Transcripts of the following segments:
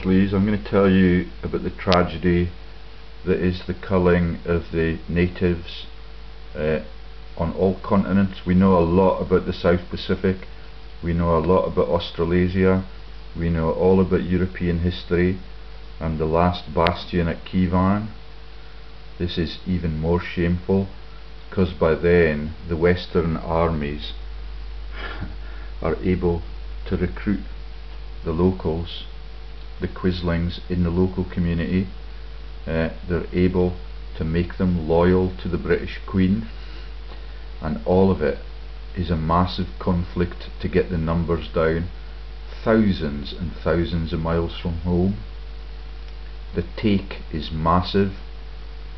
Crossleys, I'm going to tell you about the tragedy that is the culling of the natives on all continents. We know a lot about the South Pacific, we know a lot about Australasia, we know all about European history and the last bastion at Kievan. This is even more shameful because by then the Western armies are able to recruit the locals, the quislings in the local community. They're able to make them loyal to the British Queen, and all of it is a massive conflict to get the numbers down, thousands and thousands of miles from home. The take is massive,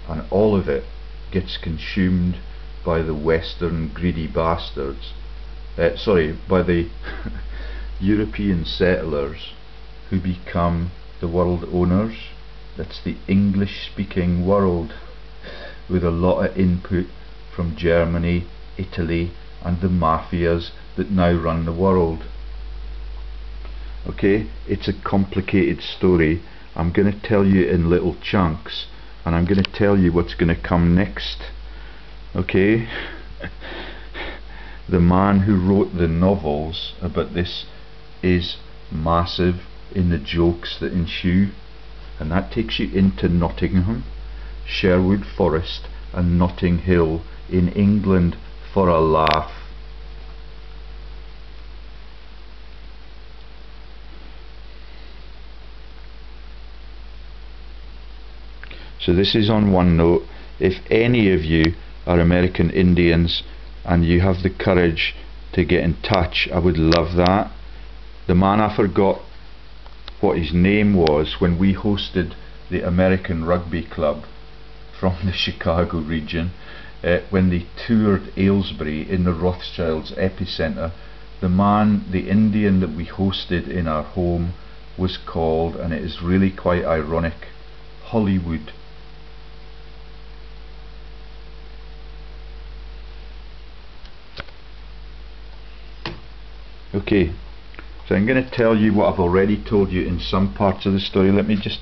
and all of it gets consumed by the Western greedy bastards, by the European settlers who become the world owners. That's the English speaking world, with a lot of input from Germany, Italy and the mafias that now run the world. Okay, it's a complicated story. I'm going to tell you in little chunks, and I'm going to tell you what's going to come next. Okay, the man who wrote the novels about this is massive in the jokes that ensue, and that takes you into Nottingham, Sherwood Forest and Notting Hill in England for a laugh. So this is on one note. If any of you are American Indians and you have the courage to get in touch, I would love that. The man, I forgot what his name was, when we hosted the American Rugby Club from the Chicago region, when they toured Aylesbury in the Rothschilds epicenter, the Indian that we hosted in our home was called, and it is really quite ironic, Hollywood. Okay, so I'm going to tell you what I've already told you in some parts of the story. Let me just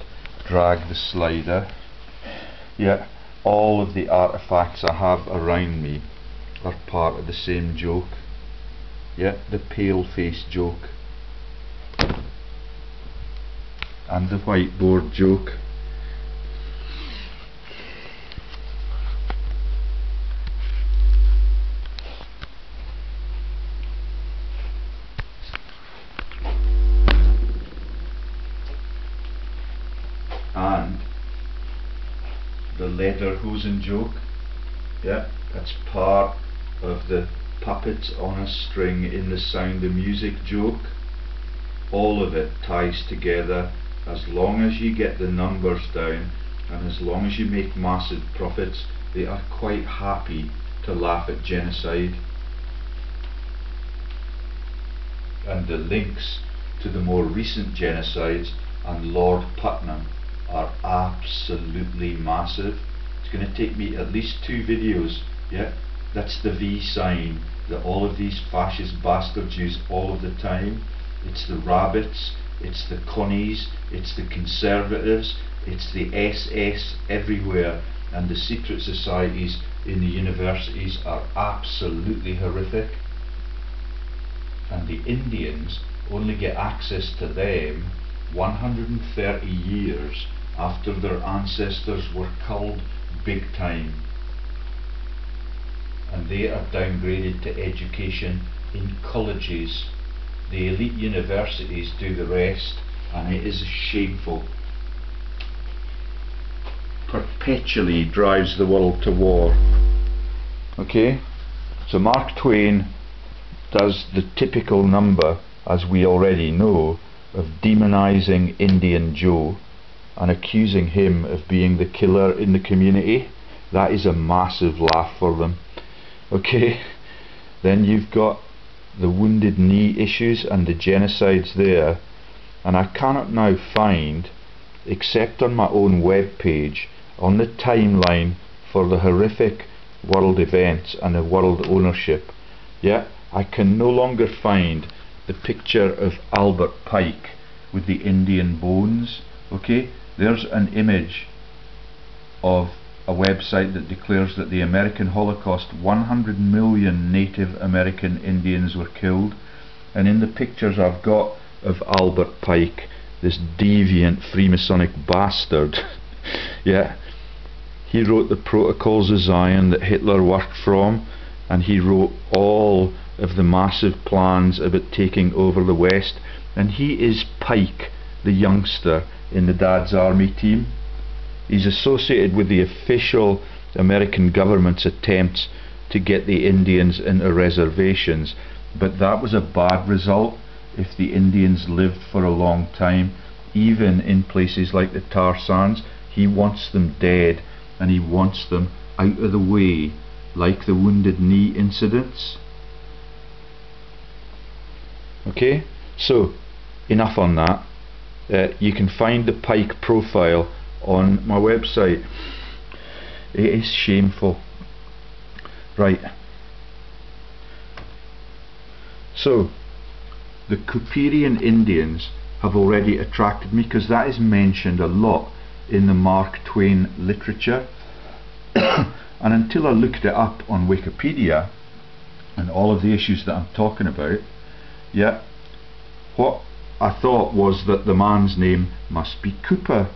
drag the slider. Yeah, all of the artifacts I have around me are part of the same joke. Yeah, the pale-face joke and the whiteboard joke. And the Lederhosen joke. Yeah, that's part of the puppets on a string in the Sound of Music joke. All of it ties together. As long as you get the numbers down and as long as you make massive profits, they are quite happy to laugh at genocide. And the links to the more recent genocides and Lord Putnam are absolutely massive. It's going to take me at least 2 videos. Yeah, that's the V sign that all of these fascist bastards use all of the time. It's the rabbits, it's the connies, it's the conservatives, it's the SS everywhere, and the secret societies in the universities are absolutely horrific. And the Indians only get access to them 130 years after their ancestors were culled big time, and they are downgraded to education in colleges. The elite universities do the rest, and it is shameful. Perpetually drives the world to war. Okay, so Mark Twain does the typical number, as we already know, of demonizing Indian Joe and accusing him of being the killer in the community. That is a massive laugh for them. Okay, then you've got the Wounded Knee issues and the genocides there, and I cannot now find, except on my own web page, on the timeline for the horrific world events and the world ownership, yeah, I can no longer find the picture of Albert Pike with the Indian bones. Okay, there's an image of a website that declares that the American Holocaust, 100 million Native American Indians were killed. And in the pictures I've got of Albert Pike, this deviant Freemasonic bastard, yeah, he wrote the Protocols of Zion that Hitler worked from, and he wrote all of the massive plans about taking over the West. And he is Pike, the youngster in the Dad's Army team. He's associated with the official American government's attempts to get the Indians into reservations, but that was a bad result. If the Indians lived for a long time, even in places like the tar sands, he wants them dead, and he wants them out of the way, like the Wounded Knee incidents. Okay, so enough on that. You can find the Pike profile on my website. It is shameful. Right, so the Cooperian Indians have already attracted me, because that is mentioned a lot in the Mark Twain literature. And until I looked it up on Wikipedia and all of the issues that I'm talking about, yeah, what I thought was that the man's name must be Cooper,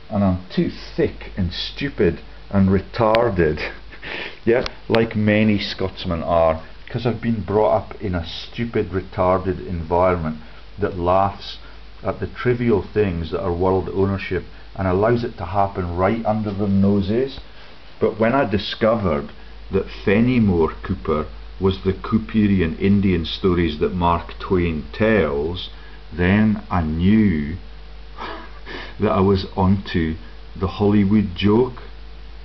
and I'm too thick and stupid and retarded yeah, like many Scotsmen are, because I've been brought up in a stupid, retarded environment that laughs at the trivial things that are world ownership and allows it to happen right under their noses. But when I discovered that Fenimore Cooper was the Cooperian Indian stories that Mark Twain tells, then I knew that I was onto the Hollywood joke,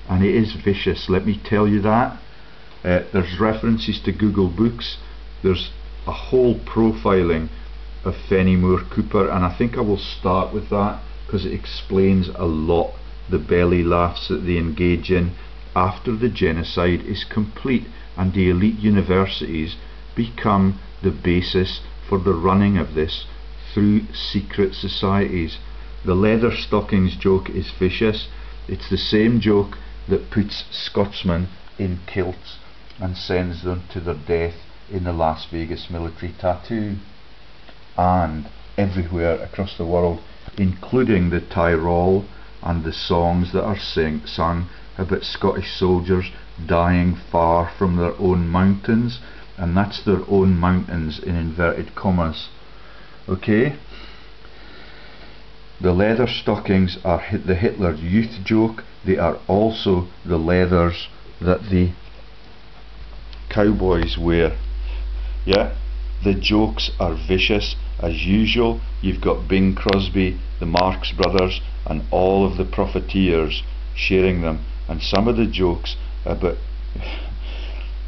and it is vicious, let me tell you that. There's references to Google Books, there's a whole profiling of Fenimore Cooper, and I think I will start with that because it explains a lot the belly laughs that they engage in after the genocide is complete and the elite universities become the basis for the running of this through secret societies. The leather stockings joke is vicious. It's the same joke that puts Scotsmen in kilts and sends them to their death in the Las Vegas military tattoo. And everywhere across the world, including the Tyrol and the songs that are sung about Scottish soldiers dying far from their own mountains, and that's their own mountains in inverted commas. Okay? The leather stockings are the Hitler Youth joke. They are also the leathers that the cowboys wear. Yeah? The jokes are vicious as usual. You've got Bing Crosby, the Marx Brothers, and all of the profiteers sharing them, and some of the jokes about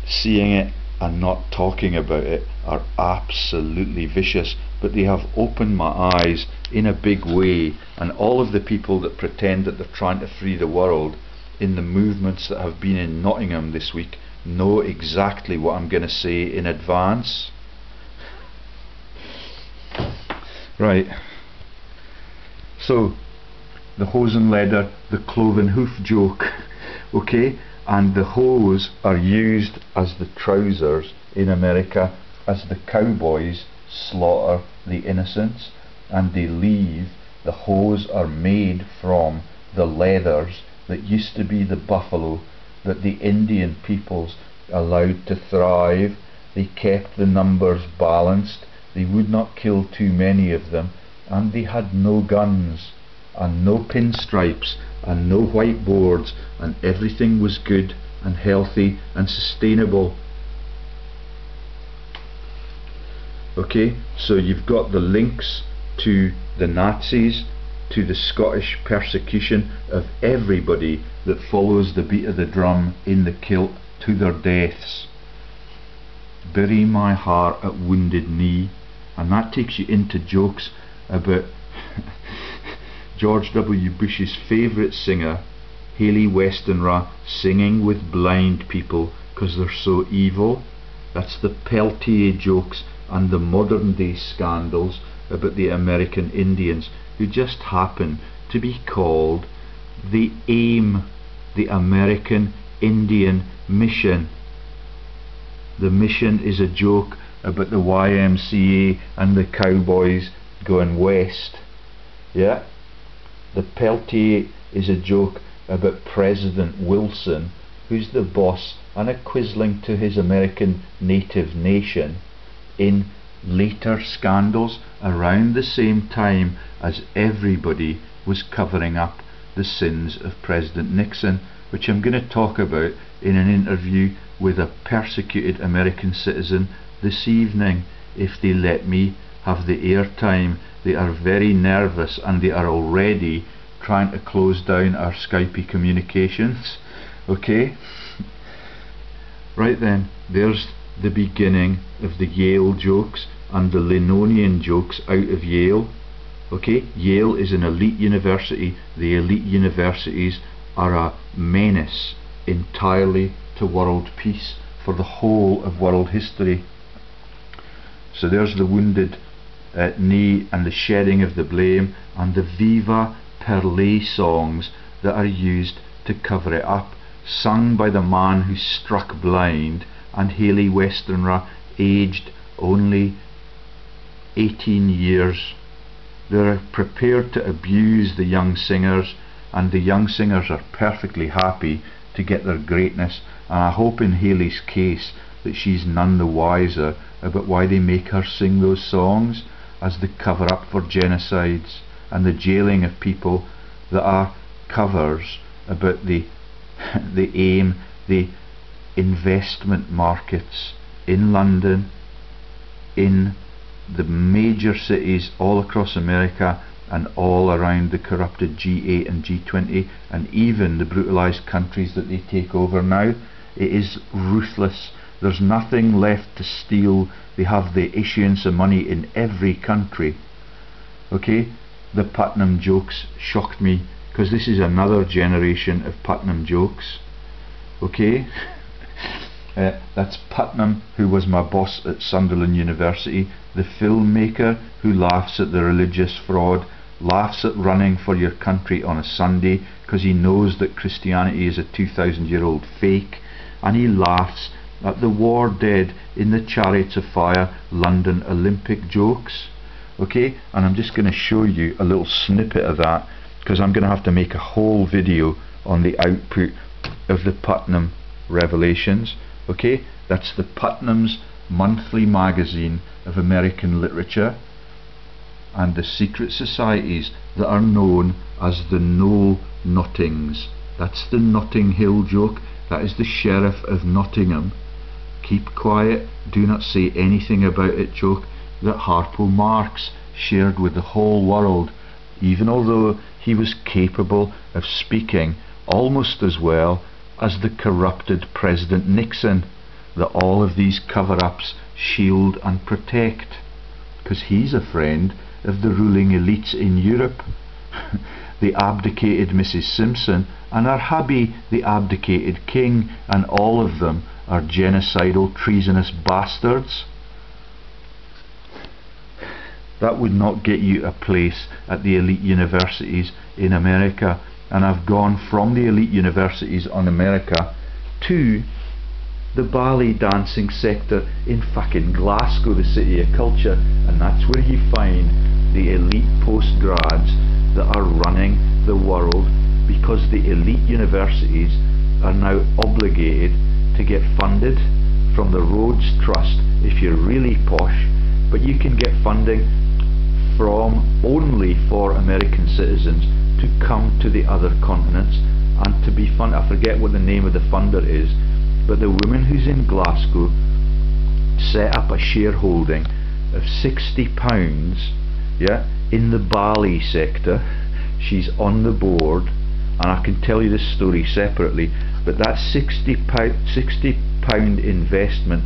seeing it and not talking about it are absolutely vicious, but they have opened my eyes in a big way, and all of the people that pretend that they're trying to free the world in the movements that have been in Nottingham this week know exactly what I'm going to say in advance. Right, so the hosen leather, the cloven hoof joke, okay, and the hose are used as the trousers in America as the cowboys slaughter the innocents, and they leave. The hose are made from the leathers that used to be the buffalo that the Indian peoples allowed to thrive. They kept the numbers balanced. They would not kill too many of them, and they had no guns and no pinstripes and no whiteboards, and everything was good and healthy and sustainable. Okay, so you've got the links to the Nazis, to the Scottish persecution of everybody that follows the beat of the drum in the kilt to their deaths. Bury my heart at Wounded Knee, and that takes you into jokes about George W. Bush's favourite singer, Hayley Westenra, singing with blind people because they're so evil. That's the Peltier jokes and the modern day scandals about the American Indians, who just happen to be called the AIM, the American Indian Mission. The mission is a joke about the YMCA and the cowboys going west. Yeah? The Peltier is a joke about President Wilson, who's the boss and a quisling to his American native nation, in later scandals around the same time as everybody was covering up the sins of President Nixon, which I'm going to talk about in an interview with a persecuted American citizen this evening, if they let me have the airtime. They are very nervous and they are already trying to close down our Skype communications. Okay? Right then, there's the beginning of the Yale jokes and the Linonian jokes out of Yale. Okay? Yale is an elite university. The elite universities are a menace entirely to world peace for the whole of world history. So there's the wounded knee and the shedding of the blame and the Viva Perlé songs that are used to cover it up, sung by the man who struck blind and Haley Westenra, aged only 18 years. They're prepared to abuse the young singers, and the young singers are perfectly happy to get their greatness, and I hope in Haley's case that she's none the wiser about why they make her sing those songs as the cover up for genocides and the jailing of people that are covers about the AIM, the investment markets in London, in the major cities all across America and all around the corrupted G8 and G20 and even the brutalized countries that they take over now. It is ruthless. There's nothing left to steal. They have the issuance of money in every country. Okay? The Putnam jokes shocked me, because this is another generation of Putnam jokes. Okay? That's Putnam, who was my boss at Sunderland University, the filmmaker who laughs at the religious fraud, laughs at running for your country on a Sunday because he knows that Christianity is a 2,000-year-old fake, and he laughs at the war dead in the Chariots of Fire London Olympic jokes. Okay, and I'm just going to show you a little snippet of that, because I'm going to have to make a whole video on the output of the Putnam revelations. Okay, that's the Putnam's monthly magazine of American literature, and the secret societies that are known as the Know-Nothings. That's the Notting Hill joke. That is the Sheriff of Nottingham. Keep quiet, do not say anything about it joke that Harpo Marx shared with the whole world, even although he was capable of speaking almost as well as the corrupted President Nixon, that all of these cover-ups shield and protect, because he's a friend of the ruling elites in Europe. The abdicated Mrs. Simpson and her hubby, the abdicated king, and all of them are genocidal, treasonous bastards. That would not get you a place at the elite universities in America, and I've gone from the elite universities in America to the ballet dancing sector in fucking Glasgow, the city of culture, and that's where you find the elite postgrads that are running the world, because the elite universities are now obligated to get funded from the Rhodes Trust if you're really posh, but you can get funding from only for American citizens to come to the other continents and to be funded. I forget what the name of the funder is, but the woman who's in Glasgow set up a shareholding of £60, yeah, in the ballet sector. She's on the board, and I can tell you this story separately, but that £60 investment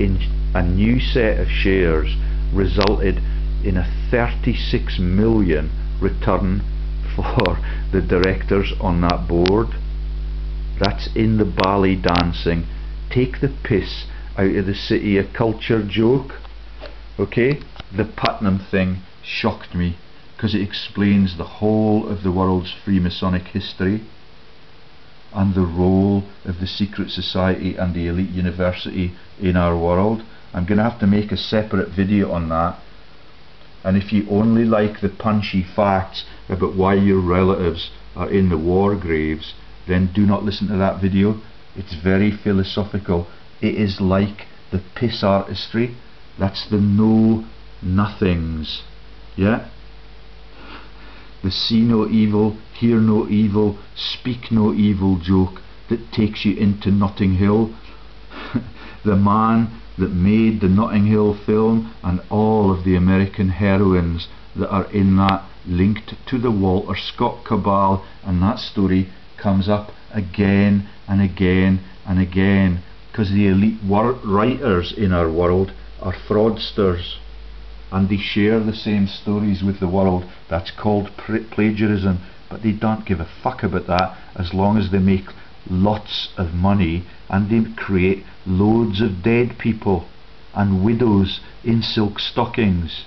in a new set of shares resulted in a 36 million return for the directors on that board. That's in the ballet dancing, take the piss out of the city of culture joke. Okay, the Putnam thing shocked me, because it explains the whole of the world's Freemasonic history and the role of the secret society and the elite university in our world. I'm going to have to make a separate video on that. And if you only like the punchy facts about why your relatives are in the war graves, then do not listen to that video. It's very philosophical. It is like the piss artistry. That's the know-nothings. Yeah? The see no evil, hear no evil, speak no evil joke that takes you into Notting Hill. The man that made the Notting Hill film and all of the American heroines that are in that, linked to the Walter Scott cabal, and that story comes up again and again and again, because the elite writers in our world are fraudsters, and they share the same stories with the world. That's called plagiarism, but they don't give a fuck about that as long as they make lots of money and they create loads of dead people and widows in silk stockings.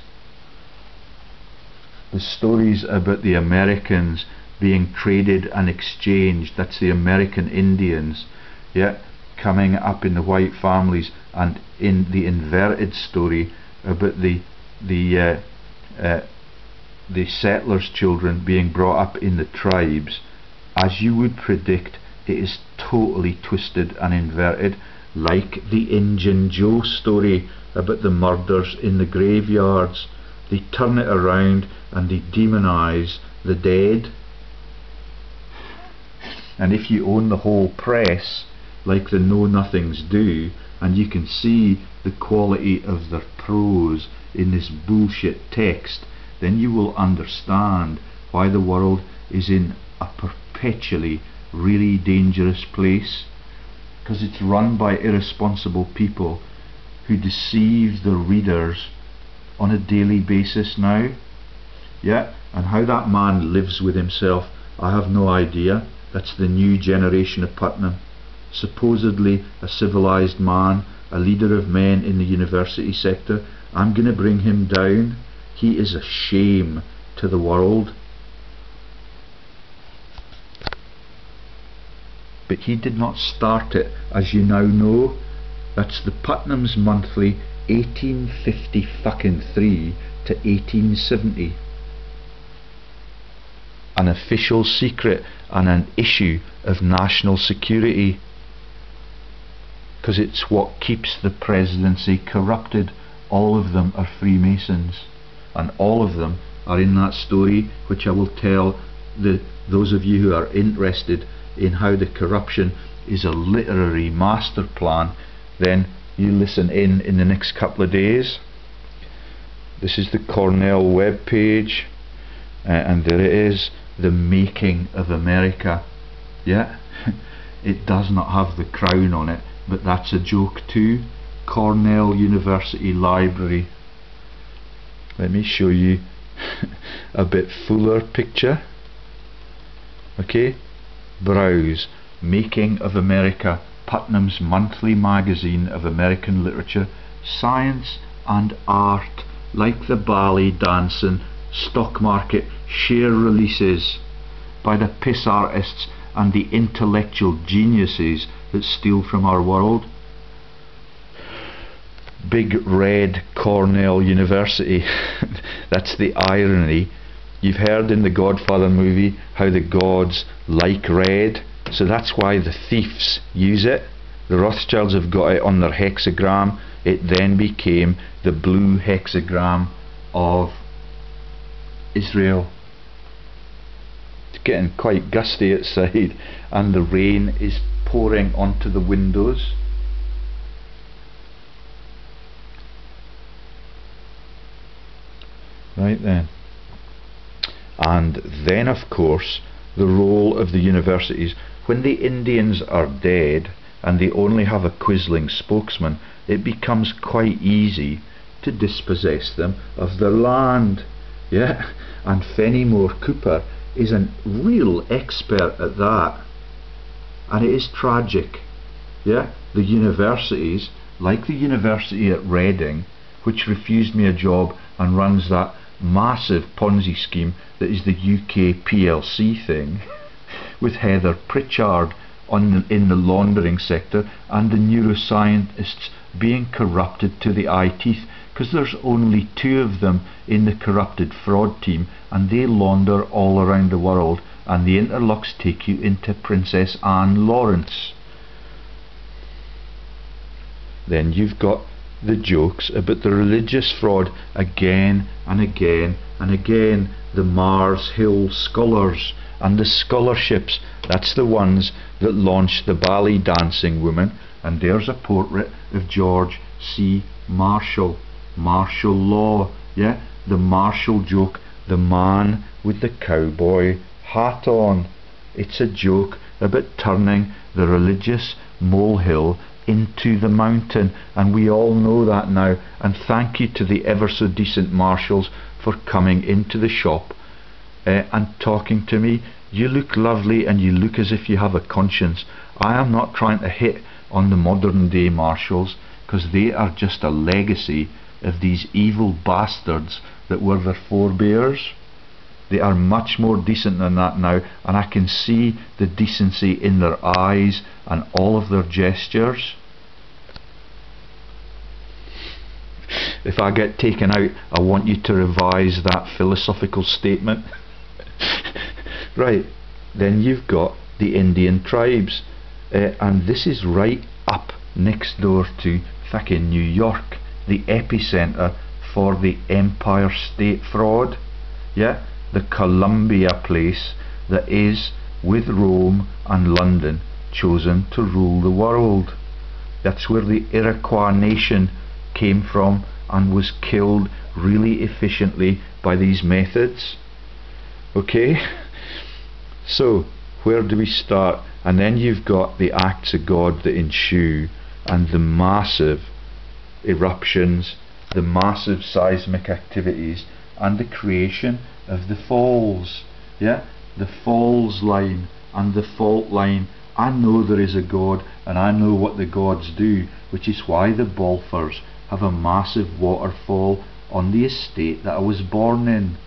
The stories about the Americans being traded and exchanged, that's the American Indians, yeah, coming up in the white families, and in the inverted story about the settlers' children being brought up in the tribes, as you would predict, it is totally twisted and inverted, like the Injun Joe story about the murders in the graveyards. They turn it around and they demonize the dead. And if you own the whole press, like the know-nothings do, and you can see the quality of their prose in this bullshit text, then you will understand why the world is in a perpetually really dangerous place, because it's run by irresponsible people who deceive the readers on a daily basis now. Yeah, and how that man lives with himself, I have no idea. That's the new generation of Putnam, supposedly a civilized man, a leader of men in the university sector. I'm going to bring him down. He is a shame to the world. But he did not start it, as you now know. That's the Putnam's Monthly 1853 to 1870. An official secret and an issue of national security, because it's what keeps the presidency corrupted. All of them are Freemasons, and all of them are in that story, which I will tell those of you who are interested in how the corruption is a literary master plan. Then you listen in the next couple of days. This is the Cornell web page, and there it is, the making of America. Yeah, it does not have the crown on it, but that's a joke too. Cornell University Library. Let me show you a bit fuller picture. Okay, browse Making of America, Putnam's monthly magazine of American literature, science and art, like the ballet dancing, stock market share releases by the piss artists and the intellectual geniuses that steal from our world. Big red Cornell University. That's the irony. You've heard in the Godfather movie how the gods like red, so that's why the thieves use it. The Rothschilds have got it on their hexagram. It then became the blue hexagram of Israel. It's getting quite gusty outside, and the rain is pouring onto the windows. Right then. And then, of course, the role of the universities. When the Indians are dead and they only have a quisling spokesman, it becomes quite easy to dispossess them of their land. Yeah, and Fenimore Cooper is a real expert at that, and it is tragic. Yeah, the universities, like the university at Reading, which refused me a job and runs that massive Ponzi scheme that is the UK PLC thing, with Heather Pritchard in the laundering sector, and the neuroscientists being corrupted to the eye teeth, because there's only 2 of them in the corrupted fraud team, and they launder all around the world, and the interlocks take you into Princess Anne Lawrence. Then you've got the jokes about the religious fraud again and again and again. The Mars Hill Scholars and the scholarships, that's the ones that launched the ballet dancing woman. And there's a portrait of George C. Marshall, martial law, yeah, the Marshall joke, the man with the cowboy hat on. It's a joke about turning the religious molehill into the mountain, and we all know that now. And thank you to the ever so decent marshals for coming into the shop and talking to me. You look lovely and you look as if you have a conscience. I am not trying to hit on the modern day marshals, because they are just a legacy of these evil bastards that were their forebears. They are much more decent than that now, and I can see the decency in their eyes and all of their gestures. If I get taken out, I want you to revise that philosophical statement. Right, then you've got the Indian tribes, and this is right up next door to fucking New York, the epicenter for the Empire State fraud. Yeah, the Columbia place that is, with Rome and London, chosen to rule the world. That's where the Iroquois nation came from and was killed really efficiently by these methods. Okay, so where do we start? And then you've got the acts of God that ensue, and the massive eruptions, the massive seismic activities, and the creation of the falls. Yeah, the falls line and the fault line. I know there is a God, and I know what the gods do, which is why the Balfours have a massive waterfall on the estate that I was born in.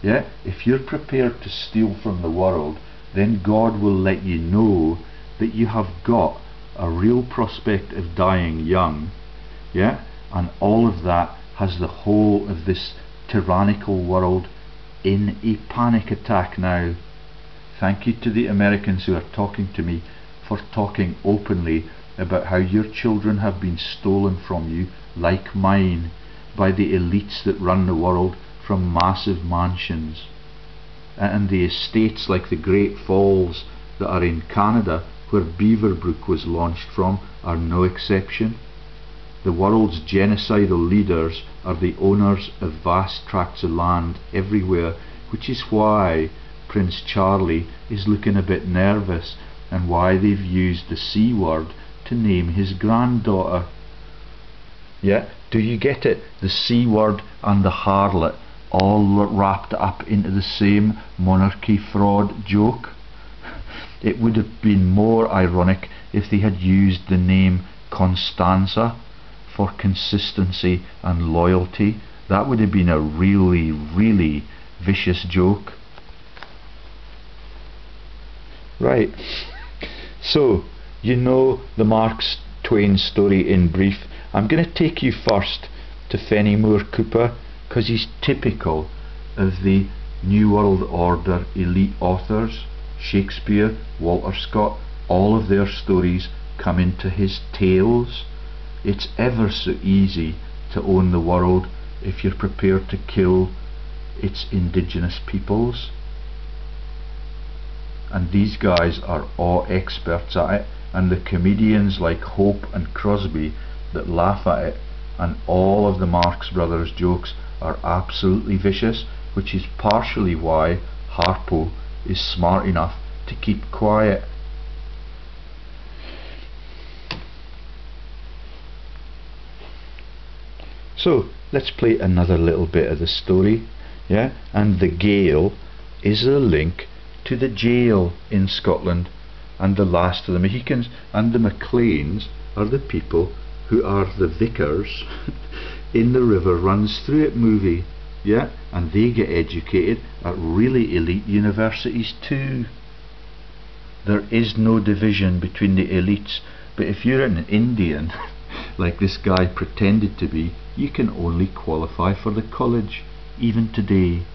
Yeah, if you're prepared to steal from the world, then God will let you know that you have got a real prospect of dying young. Yeah, and all of that has the whole of this tyrannical world in a panic attack now. Thank you to the Americans who are talking to me for talking openly about how your children have been stolen from you, like mine, by the elites that run the world from massive mansions. And the estates like the Great Falls that are in Canada, where Beaverbrook was launched from, are no exception. The world's genocidal leaders are the owners of vast tracts of land everywhere, which is why Prince Charlie is looking a bit nervous, and why they've used the C word to name his granddaughter. Yeah, do you get it? The C word and the harlot all wrapped up into the same monarchy fraud joke. It would have been more ironic if they had used the name Constanza for consistency and loyalty. That would have been a really, really vicious joke. Right, so you know the Mark Twain story in brief. I'm going to take you first to Fenimore Cooper, because he's typical of the New World Order elite authors. Shakespeare, Walter Scott, all of their stories come into his tales. It's ever so easy to own the world if you're prepared to kill its indigenous peoples. And these guys are all experts at it, and the comedians like Hope and Crosby that laugh at it, and all of the Marx Brothers jokes are absolutely vicious, which is partially why Harpo is smart enough to keep quiet. So let's play another little bit of the story. Yeah, and the Gael is a link to the jail in Scotland, and the last of the Mohicans, and the Macleans are the people who are the vicars in the river runs through it movie, yeah, and they get educated at really elite universities too. There is no division between the elites, but if you're an Indian like this guy pretended to be, you can only qualify for the college, even today.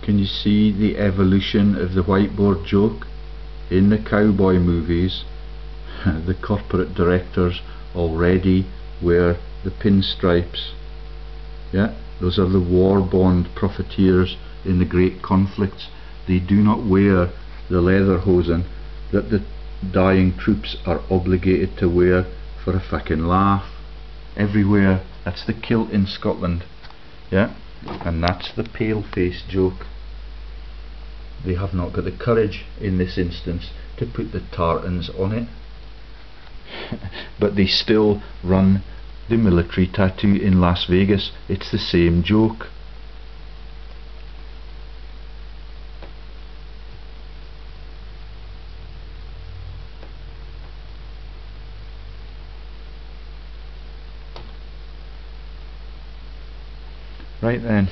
Can you see the evolution of the whiteboard joke? In the cowboy movies, the corporate directors already wear the pinstripes. Yeah, those are the war bond profiteers in the great conflicts. They do not wear the Lederhosen that the dying troops are obligated to wear for a fucking laugh. Everywhere. That's the kilt in Scotland. Yeah, and that's the pale-face joke. They have not got the courage in this instance to put the tartans on it. But they still run the military tattoo in Las Vegas. It's the same joke. Right then,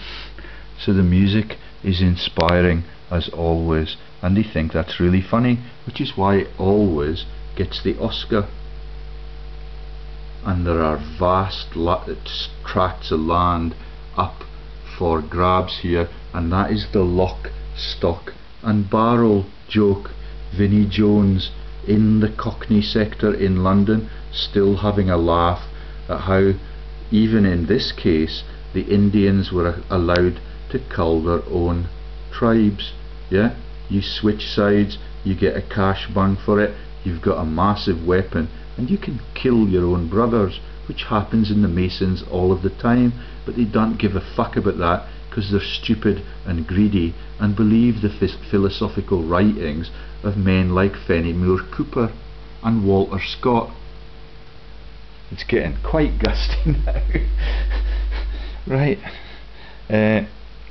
so the music is inspiring as always, and they think that's really funny, which is why it always gets the Oscar. And there are vast tracts of land up for grabs here, and that is the lock, stock and barrel joke. Vinnie Jones in the Cockney sector in London still having a laugh at how even in this case the Indians were allowed to cull their own tribes. Yeah, you switch sides, you get a cash bang for it, you've got a massive weapon, and you can kill your own brothers, which happens in the Masons all of the time, but they don't give a fuck about that because they're stupid and greedy and believe the philosophical writings of men like Fenimore Cooper and Walter Scott. It's getting quite gusty now. Right,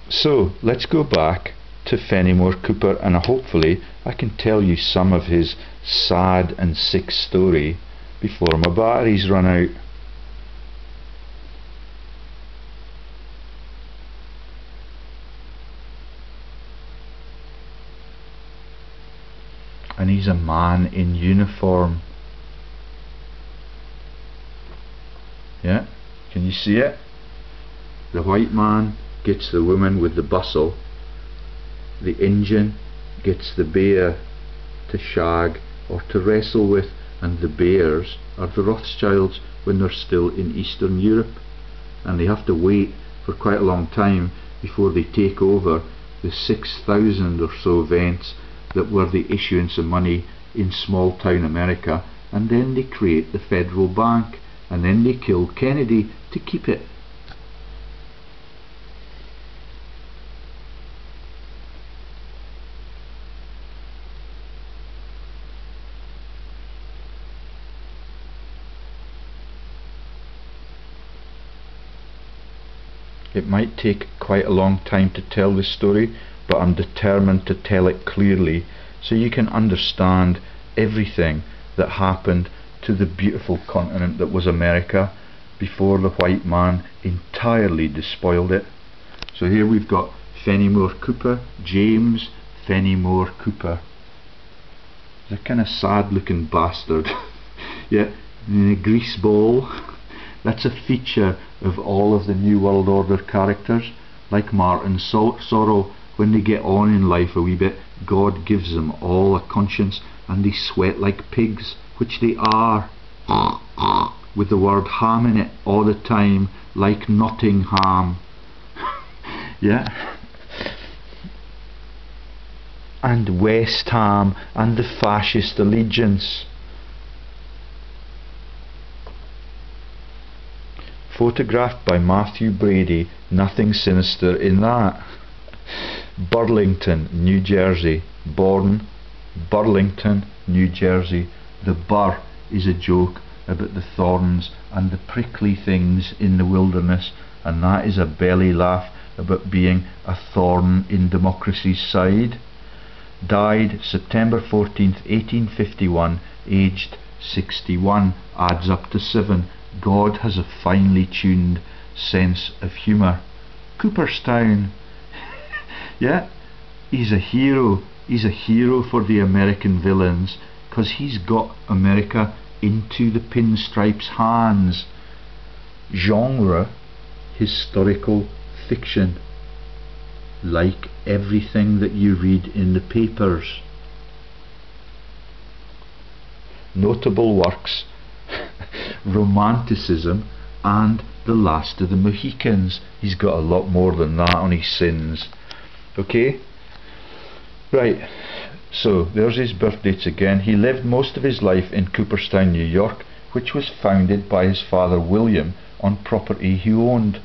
so let's go back to Fenimore Cooper, and hopefully I can tell you some of his sad and sick story before my batteries run out. And he's a man in uniform. Yeah, can you see it? The white man gets the woman with the bustle. The Indian gets the bear to shag or to wrestle with, and the bears are the Rothschilds when they're still in Eastern Europe, and they have to wait for quite a long time before they take over the 6,000 or so events that were the issuance of money in small town America, and then they create the Federal Bank, and then they kill Kennedy to keep it. It might take quite a long time to tell this story, but I'm determined to tell it clearly so you can understand everything that happened to the beautiful continent that was America before the white man entirely despoiled it. So here we've got Fenimore Cooper, James Fenimore Cooper. He's a kind of sad looking bastard. Yeah, in a grease ball. That's a feature of all of the New World Order characters, like Martin Sorrow. When they get on in life a wee bit, God gives them all a conscience and they sweat like pigs, which they are, with the word ham in it all the time, like Nottingham. Yeah. And West Ham and the fascist allegiance. Photographed by Matthew Brady, nothing sinister in that. Burlington, New Jersey. Born Burlington, New Jersey. The burr is a joke about the thorns and the prickly things in the wilderness, and that is a belly laugh about being a thorn in democracy's side. Died September 14th, 1851, aged 61, adds up to 7. God has a finely tuned sense of humour. Cooperstown. Yeah, he's a hero. He's a hero for the American villains, because he's got America into the pinstripes' hands. Genre, historical fiction, like everything that you read in the papers. Notable works: Romanticism and The Last of the Mohicans. He's got a lot more than that on his sins. Okay? Right, so there's his birth dates again. He lived most of his life in Cooperstown, New York, which was founded by his father William on property he owned.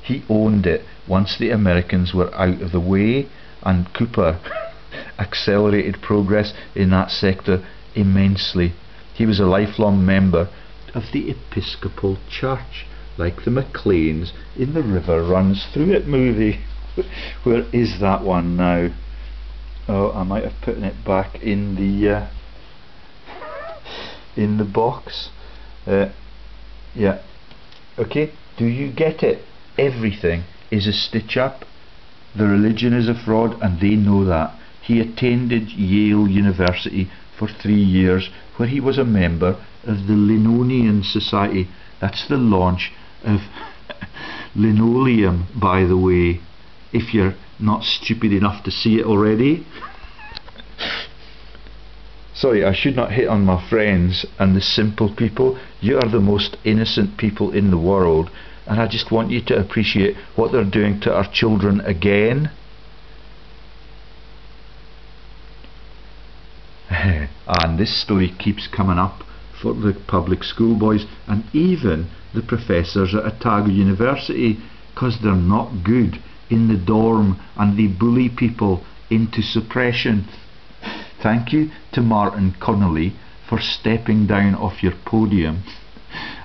He owned it once the Americans were out of the way, and Cooper accelerated progress in that sector immensely. He was a lifelong member of the Episcopal Church, like the McLeans in the River Runs Through It movie. Where is that one now? Oh, I might have put it back in the box. Yeah. Okay. Do you get it? Everything is a stitch up. The religion is a fraud, and they know that. He attended Yale University for 3 years, where he was a member of the Linnean Society. That's the launch of linoleum, by the way, if you're not stupid enough to see it already. Sorry, I should not hit on my friends and the simple people. You are the most innocent people in the world, and I just want you to appreciate what they're doing to our children again. And this story keeps coming up for the public school boys and even the professors at Otago University, because they're not good in the dorm and they bully people into suppression. Thank you to Martin Connolly for stepping down off your podium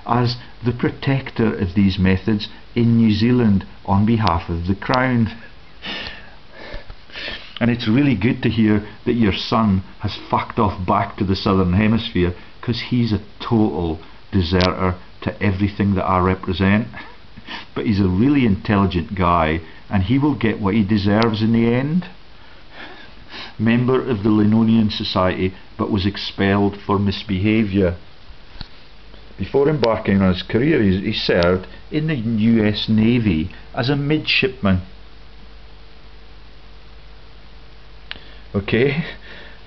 as the protector of these methods in New Zealand on behalf of the Crown. And it's really good to hear that your son has fucked off back to the Southern Hemisphere, because he's a total deserter to everything that I represent. But he's a really intelligent guy, and he will get what he deserves in the end. Member of the Linnean Society, but was expelled for misbehaviour. Before embarking on his career, he served in the US Navy as a midshipman. Okay,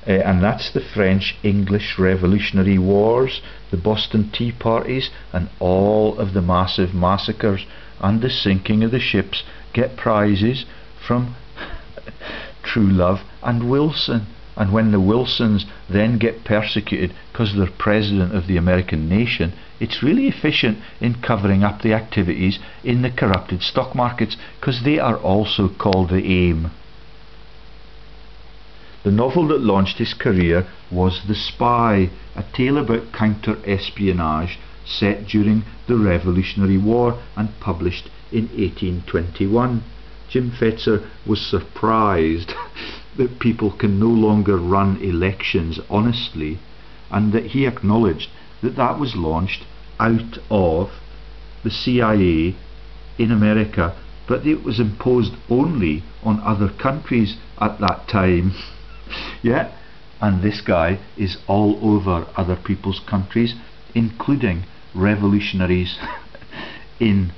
and that's the French-English Revolutionary Wars, the Boston Tea Parties, and all of the massive massacres and the sinking of the ships get prizes from True Love and Wilson. And when the Wilsons then get persecuted because they're president of the American nation, it's really efficient in covering up the activities in the corrupted stock markets, because they are also called the AIM. The novel that launched his career was The Spy, a tale about counter-espionage set during the Revolutionary War and published in 1821. Jim Fetzer was surprised that people can no longer run elections honestly, and that he acknowledged that that was launched out of the CIA in America, but it was imposed only on other countries at that time. Yeah, and this guy is all over other people's countries, including revolutionaries in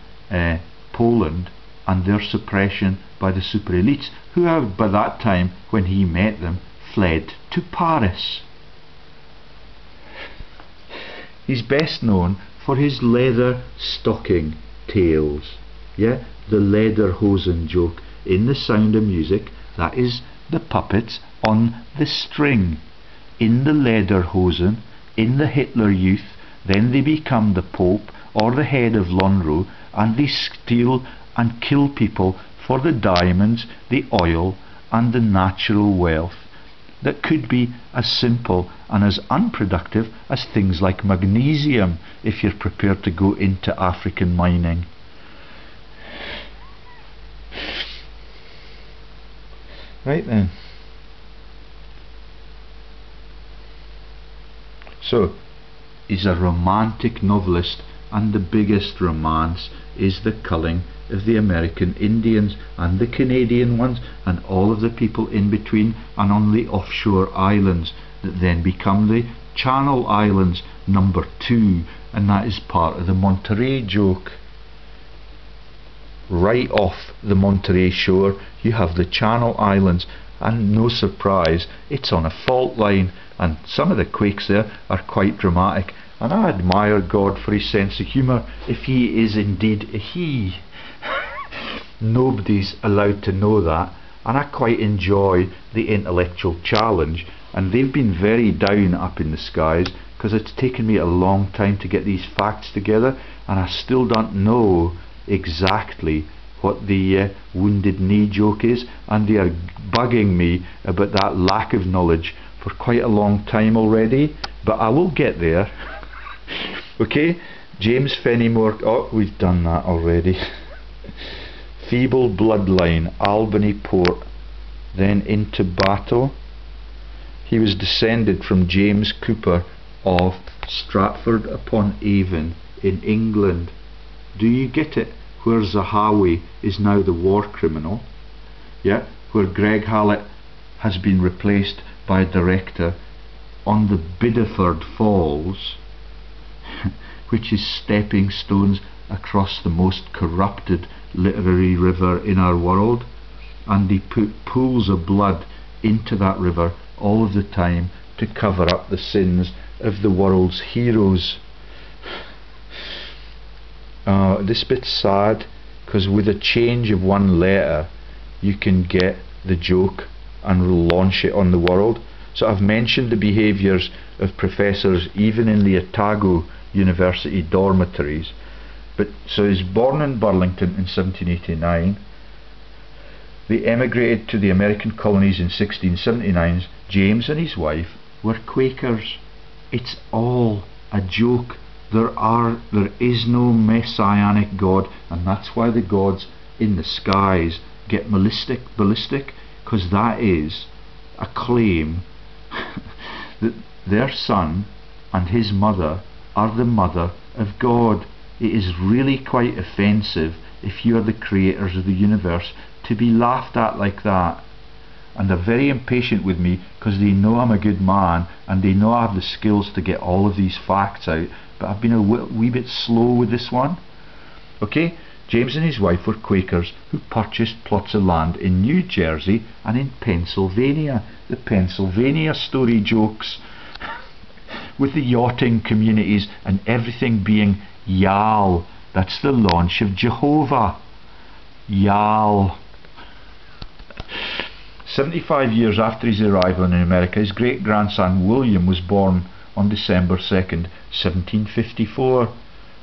Poland and their suppression by the super elites, who have by that time, when he met them, fled to Paris. He's best known for his leather stocking tales. Yeah, the Lederhosen joke. In The Sound of Music, that is the puppets on the string. In the Lederhosen, in the Hitler Youth, then they become the Pope or the head of Lonro, and they steal and kill people for the diamonds, the oil, and the natural wealth that could be as simple and as unproductive as things like magnesium if you're prepared to go into African mining. Right then. So, he's a romantic novelist, and the biggest romance is the culling of the American Indians and the Canadian ones and all of the people in between and on the offshore islands that then become the Channel Islands number 2, and that is part of the Monterey joke. Right off the Monterey shore you have the Channel Islands, and no surprise, it's on a fault line, and some of the quakes there are quite dramatic, and I admire God for his sense of humour, if he is indeed a he. Nobody's allowed to know that, and I quite enjoy the intellectual challenge, and they've been very down up in the skies because it's taken me a long time to get these facts together, and I still don't know exactly what the wounded knee joke is, and they are bugging me about that lack of knowledge for quite a long time already, but I will get there. Okay, James Fenimore, oh, we've done that already. Feeble bloodline, Albany port, then into battle. He was descended from James Cooper of Stratford upon Avon in England. Do you get it? Where Zahawi is now the war criminal, yeah, where Greg Hallett has been replaced by a director on the Bideford Falls, which is stepping stones across the most corrupted literary river in our world, and they put pools of blood into that river all of the time to cover up the sins of the world's heroes. This bit's sad, because with a change of one letter you can get the joke and launch it on the world. So I've mentioned the behaviours of professors even in the Otago University dormitories. But so he's born in Burlington in 1789. They emigrated to the American colonies in 1679. James and his wife were Quakers. It's all a joke. There is no messianic God, and that's why the gods in the skies get ballistic, because that is a claim that their son and his mother are the mother of God. It is really quite offensive if you are the creators of the universe to be laughed at like that. And they're very impatient with me because they know I'm a good man and they know I have the skills to get all of these facts out, but I've been a wee bit slow with this one. Okay, James and his wife were Quakers who purchased plots of land in New Jersey and in Pennsylvania. The Pennsylvania story jokes. With the yachting communities and everything being Yale. That's the launch of Jehovah. Yale. 75 years after his arrival in America, his great-grandson William was born on December 2nd, 1754.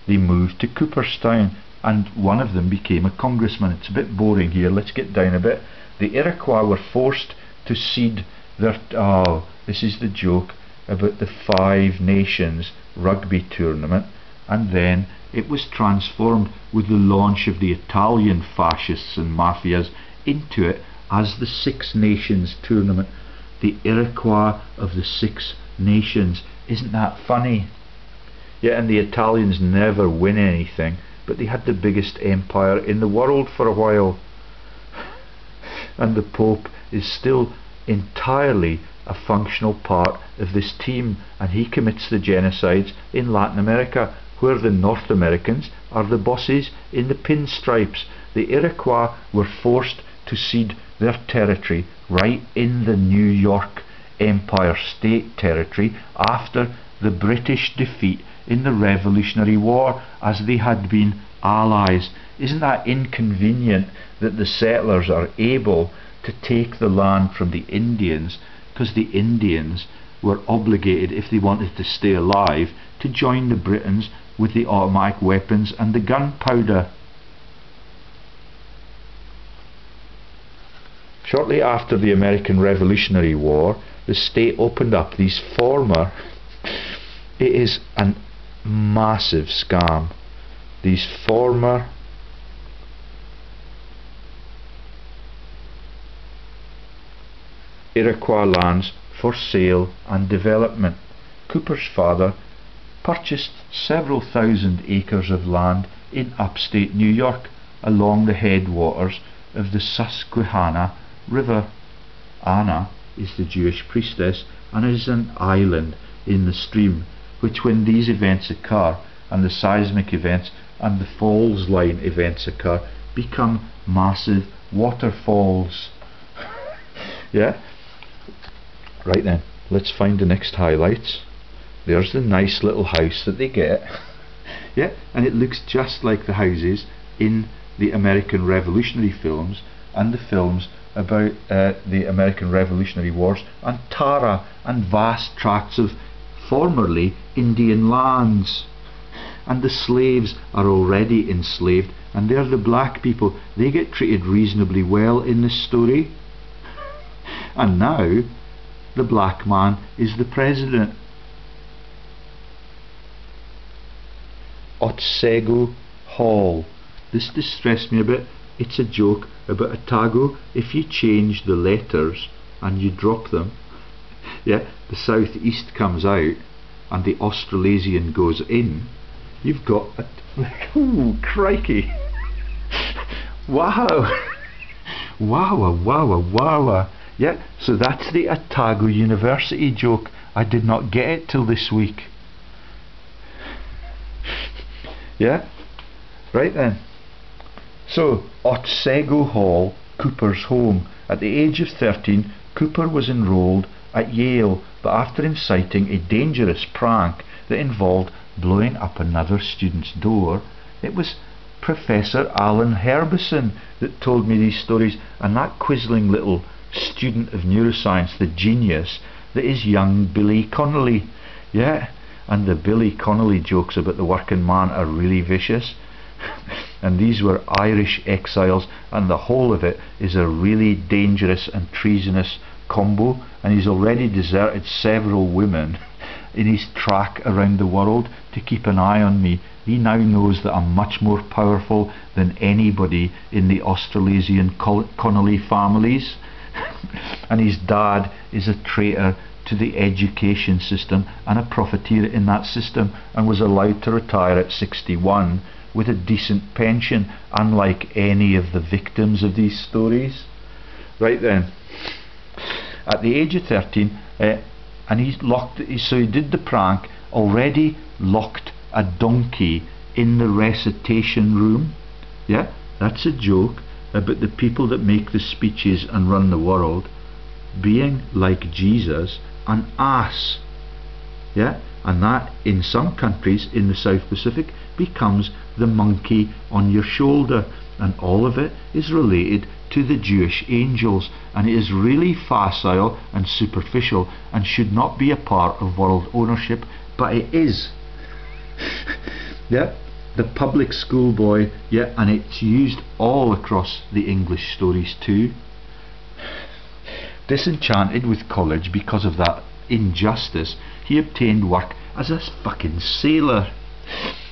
They moved to Cooperstown and one of them became a congressman. It's a bit boring here, let's get down a bit. The Iroquois were forced to cede their... oh, this is the joke about the Five Nations rugby tournament, and then it was transformed with the launch of the Italian fascists and mafias into it as the Six Nations tournament. The Iroquois of the Six Nations. Isn't that funny? Yeah, and the Italians never win anything, but they had the biggest empire in the world for a while. And the Pope is still entirely a functional part of this team, and he commits the genocides in Latin America, where the North Americans are the bosses in the pinstripes. The Iroquois were forced to cede their territory right in the New York Empire State Territory after the British defeat in the Revolutionary War, as they had been allies. Isn't that inconvenient that the settlers are able to take the land from the Indians, because the Indians were obligated, if they wanted to stay alive, to join the Britons with the automatic weapons and the gunpowder. Shortly after the American Revolutionary War, the state opened up these former... it is a massive scam. These former Iroquois lands for sale and development. Cooper's father purchased several thousand acres of land in upstate New York along the headwaters of the Susquehanna River. Anna is the Jewish priestess and is an island in the stream, which, when these events occur and the seismic events and the falls line events occur, become massive waterfalls. Yeah? Right then, let's find the next highlights. There's the nice little house that they get. Yeah, and it looks just like the houses in the American Revolutionary films and the films about the American Revolutionary Wars, and Tara and vast tracts of formerly Indian lands. And the slaves are already enslaved, and they're the black people. They get treated reasonably well in this story. And now the black man is the president. Otsego Hall. This distressed me a bit. It's a joke about Otago. If you change the letters and you drop them, yeah, the southeast comes out and the Australasian goes in, you've got a... ooh, crikey. Wow. Wowa, wowa, wowa. Yeah, so that's the Otago University joke. I did not get it till this week. Yeah? Right then. So, Otsego Hall, Cooper's home. At the age of 13, Cooper was enrolled at Yale, but after inciting a dangerous prank that involved blowing up another student's door, it was Professor Alan Herbison that told me these stories, and that quizzling little student of neuroscience, the genius that is young Billy Connolly. Yeah, and the Billy Connolly jokes about the working man are really vicious. And these were Irish exiles, and the whole of it is a really dangerous and treasonous combo, and he's already deserted several women in his track around the world to keep an eye on me. He now knows that I'm much more powerful than anybody in the Australasian Connolly families. And his dad is a traitor to the education system and a profiteer in that system, and was allowed to retire at 61 with a decent pension, unlike any of the victims of these stories. Right then, at the age of 13, and he's locked, so he did the prank, already locked a donkey in the recitation room. Yeah, that's a joke about the people that make the speeches and run the world being like Jesus, an ass. Yeah, and that in some countries in the South Pacific becomes the monkey on your shoulder, and all of it is related to the Jewish angels, and it is really facile and superficial and should not be a part of world ownership, but it is. Yeah, the public schoolboy, yeah, and it's used all across the English stories too. Disenchanted with college because of that injustice, he obtained work as a fucking sailor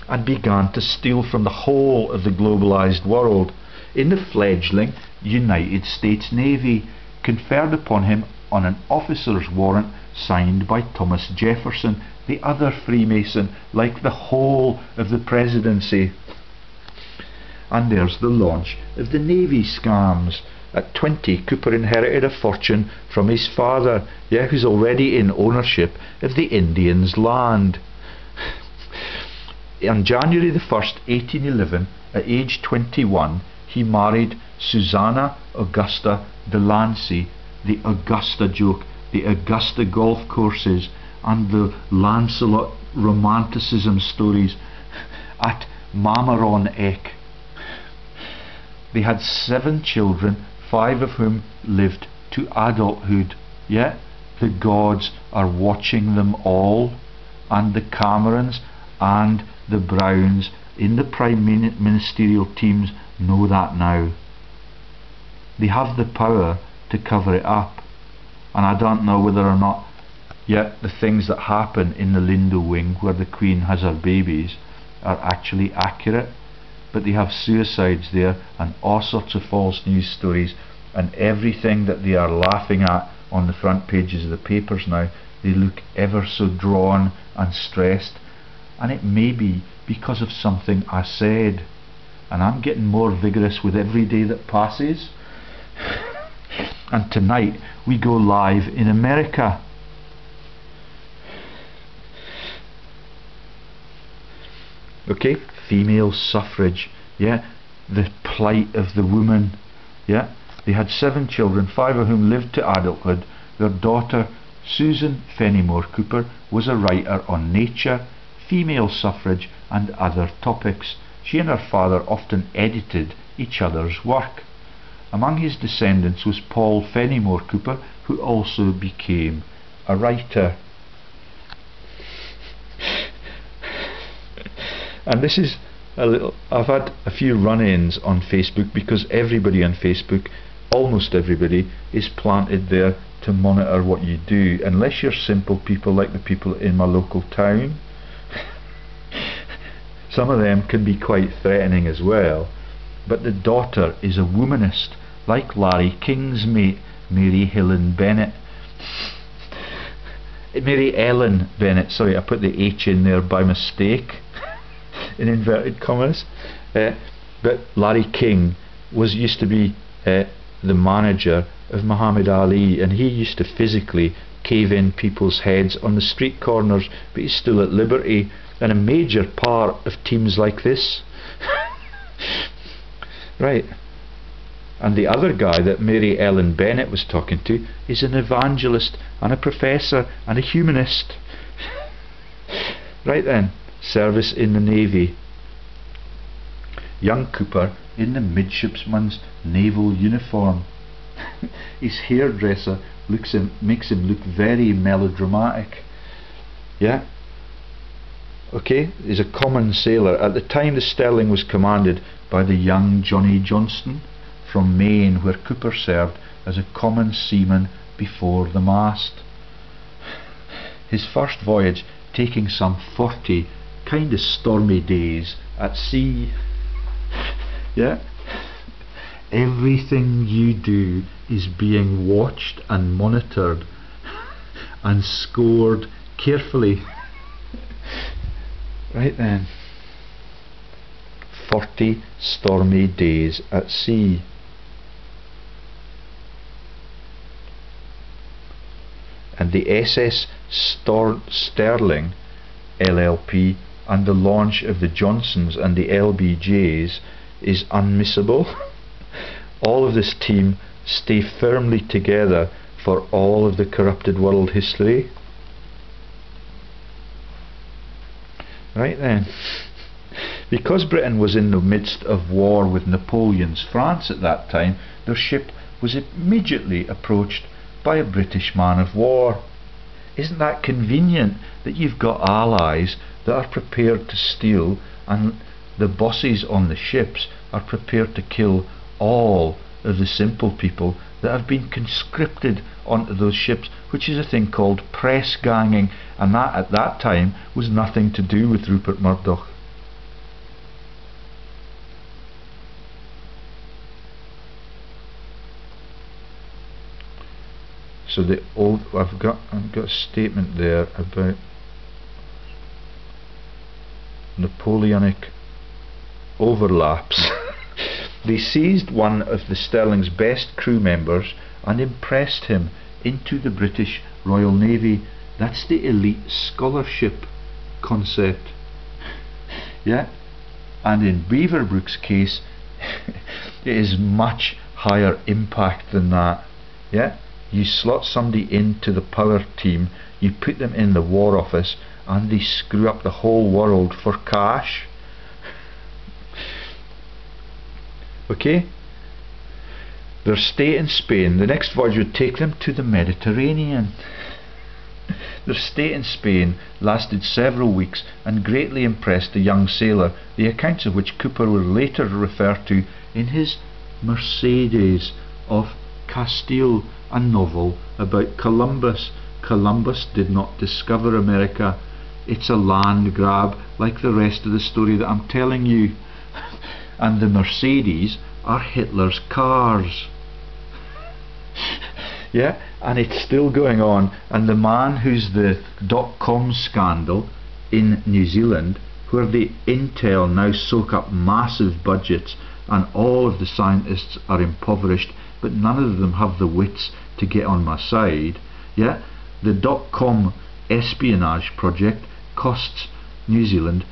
and began to steal from the whole of the globalized world in the fledgling United States Navy, conferred upon him on an officer's warrant signed by Thomas Jefferson, the other Freemason, like the whole of the presidency. And there's the launch of the Navy scams. At 20, Cooper inherited a fortune from his father, yeah, who's already in ownership of the Indians' land. On January the 1st, 1811, at age 21, he married Susanna Augusta Delancey, the Augusta joke, the Augusta golf courses, and the Lancelot romanticism stories at Mamaroneck. They had 7 children, 5 of whom lived to adulthood. Yeah, the gods are watching them all, and the Camerons and the Browns in the prime ministerial teams know that now. They have the power to cover it up, and I don't know whether or not yet the things that happen in the Lindo wing where the Queen has her babies are actually accurate, but they have suicides there and all sorts of false news stories, and everything that they are laughing at on the front pages of the papers now, they look ever so drawn and stressed, and it may be because of something I said, and I'm getting more vigorous with every day that passes. And tonight we go live in America. Okay, female suffrage, yeah, the plight of the woman, yeah. They had 7 children, 5 of whom lived to adulthood. Their daughter, Susan Fenimore Cooper, was a writer on nature, female suffrage and other topics. She and her father often edited each other's work. Among his descendants was Paul Fenimore Cooper, who also became a writer. And this is a little, I've had a few run-ins on Facebook because everybody on Facebook, almost everybody, is planted there to monitor what you do, unless you're simple people like the people in my local town. Some of them can be quite threatening as well, but the daughter is a womanist, like Larry King's mate, Mary Helen Bennett. Mary Ellen Bennett, sorry, I put the H in there by mistake, in inverted commas. But Larry King used to be the manager of Muhammad Ali, and he used to physically cave in people's heads on the street corners, but he's still at liberty, and a major part of teams like this. Right. And the other guy that Mary Ellen Bennett was talking to is an evangelist and a professor and a humanist. Right then, service in the Navy. Young Cooper in the midshipman's naval uniform. His hairdresser makes him look very melodramatic. Yeah. Okay, he's a common sailor. At the time the Sterling was commanded by the young Johnny Johnston from Maine, where Cooper served as a common seaman before the mast. His first voyage taking some 40 kind of stormy days at sea. Yeah. Everything you do is being watched and monitored and scored carefully. Right then. 40 stormy days at sea. And the SS Sterling LLP and the launch of the Johnsons and the LBJs is unmissable. All of this team stay firmly together for all of the corrupted world history. Right then, because Britain was in the midst of war with Napoleon's France at that time, their ship was immediately approached by a British man of war. Isn't that convenient that you've got allies that are prepared to steal, and the bosses on the ships are prepared to kill all of the simple people that have been conscripted onto those ships, which is a thing called press ganging, and that at that time was nothing to do with Rupert Murdoch. So I've got a statement there about Napoleonic overlaps. They seized one of the Sterling's best crew members and impressed him into the British Royal Navy. That's the elite scholarship concept. Yeah, and in Beaverbrook's case it is much higher impact than that. Yeah, you slot somebody into the power team, you put them in the War Office, and they screw up the whole world for cash. Okay, their stay in Spain, the next voyage would take them to the Mediterranean. Their stay in Spain lasted several weeks and greatly impressed the young sailor, the accounts of which Cooper will later refer to in his Mercedes of Castile, a novel about Columbus. Columbus did not discover America. It's a land grab like the rest of the story that I'm telling you. And the Mercedes are Hitler's cars. Yeah, and it's still going on. And the man who's the .com scandal in New Zealand, where the Intel now soak up massive budgets and all of the scientists are impoverished, but none of them have the wits to get on my side. Yeah, the .com espionage project costs New Zealand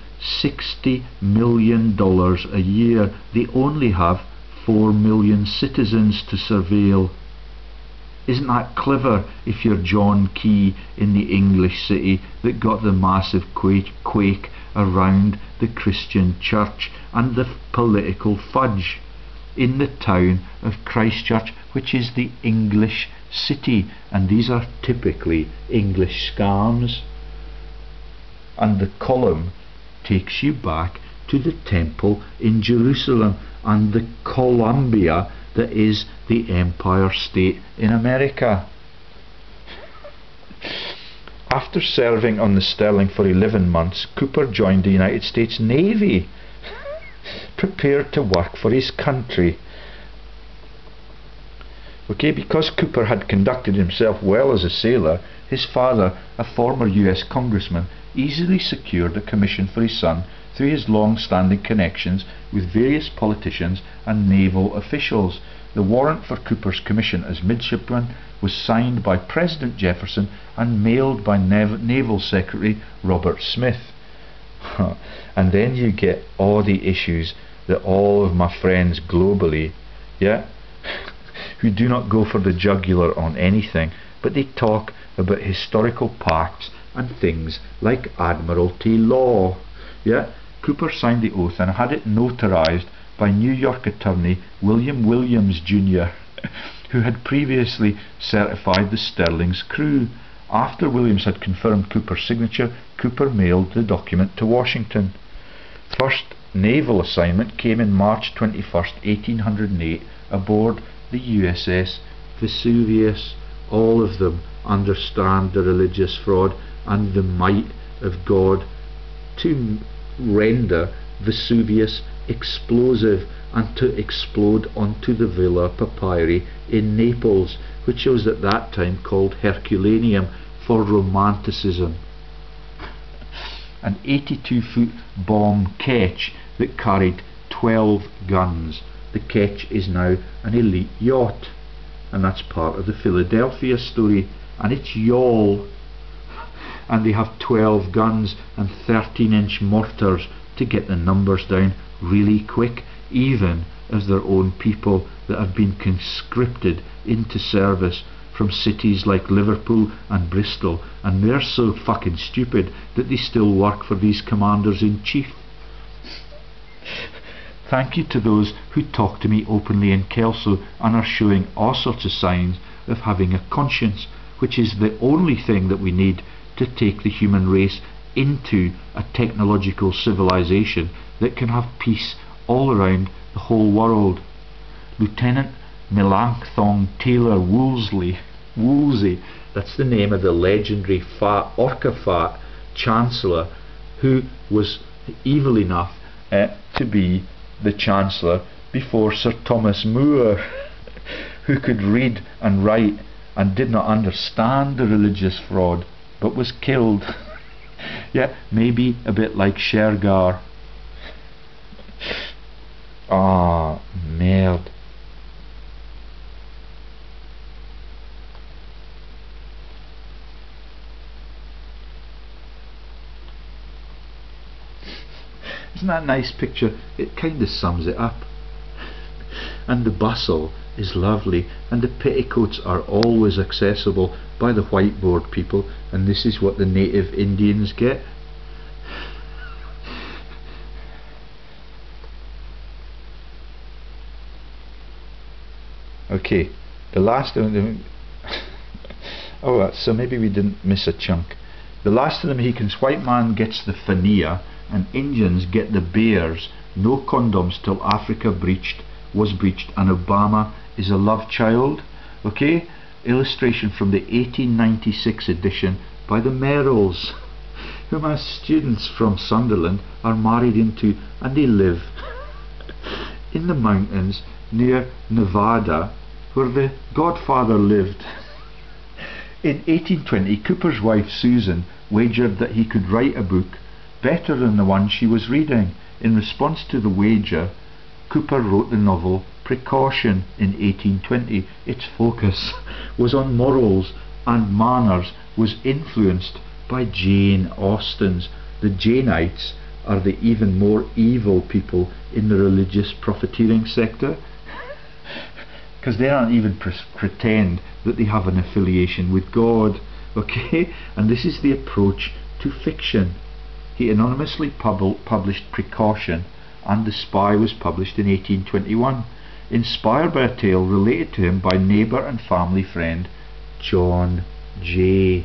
$60 million a year. They only have 4 million citizens to surveil. Isn't that clever if you're John Key in the English city that got the massive quake around the Christian church and the political fudge in the town of Christchurch, which is the English city, and these are typically English scams. And the column takes you back to the temple in Jerusalem and the Columbia that is the Empire State in America. After serving on the Sterling for 11 months, Cooper joined the United States Navy, prepared to work for his country. Okay, because Cooper had conducted himself well as a sailor, his father, a former US congressman, easily secured a commission for his son through his long-standing connections with various politicians and naval officials. The warrant for Cooper's commission as midshipman was signed by President Jefferson and mailed by Naval Secretary Robert Smith. And then you get all the issues that all of my friends globally, yeah, who do not go for the jugular on anything, but they talk about historical pacts and things like Admiralty law. Yeah, Cooper signed the oath and had it notarized by New York attorney William Williams Jr., who had previously certified the Sterling's crew. After Williams had confirmed Cooper's signature, Cooper mailed the document to Washington. First naval assignment came in March 21st, 1808, aboard the USS Vesuvius. All of them understand the religious fraud and the might of God to render Vesuvius explosive and to explode onto the Villa Papyri in Naples, which was at that time called Herculaneum for Romanticism. An 82-foot bomb ketch that carried 12 guns. The ketch is now an elite yacht, and that's part of the Philadelphia story, and it's yawl, and they have 12 guns and 13-inch mortars to get the numbers down really quick. even as their own people that have been conscripted into service from cities like Liverpool and Bristol, and they're so fucking stupid that they still work for these commanders-in-chief. Thank you to those who talk to me openly in Kelso and are showing all sorts of signs of having a conscience, which is the only thing that we need to take the human race into a technological civilization that can have peace all around the whole world. Lieutenant Melanchthon Taylor Wolsey, that's the name of the legendary Orca Fat Chancellor, who was evil enough to be the Chancellor before Sir Thomas More, who could read and write and did not understand the religious fraud, but was killed. Yeah, maybe a bit like Shergar. Ah, merde. Isn't that a nice picture? It kind of sums it up. And the bustle is lovely, and the petticoats are always accessible by the whiteboard people, and this is what the native Indians get. Okay, the last of them. Oh, so maybe we didn't miss a chunk. The last of the Mohicans, white man gets the fania, and Indians get the bears. No condoms till Africa was breached, and Obama is a love child. Okay, illustration from the 1896 edition by the Merrills, who my students from Sunderland are married into, and they live in the mountains near Nevada, where the Godfather lived. In 1820, Cooper's wife Susan wagered that he could write a book better than the one she was reading. In response to the wager, Cooper wrote the novel Precaution in 1820. Its focus was on morals and manners, was influenced by Jane Austen's. The Janeites are the even more evil people in the religious profiteering sector, because they don't even pretend that they have an affiliation with God. Okay, and this is the approach to fiction. He anonymously published Precaution, and The Spy was published in 1821, inspired by a tale related to him by neighbour and family friend John Jay.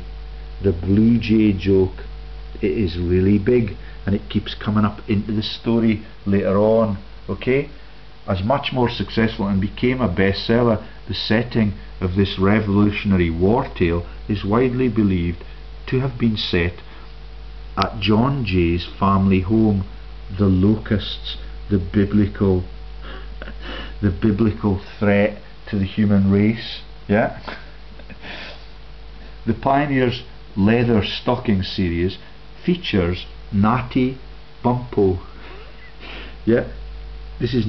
The Blue Jay joke, it is really big, and it keeps coming up into the story later on. Okay, as much more successful and became a bestseller, the setting of this revolutionary war tale is widely believed to have been set at John Jay's family home, the Locusts, the biblical threat to the human race. Yeah. The Pioneer's leather stocking series features Natty Bumppo. Yeah, this is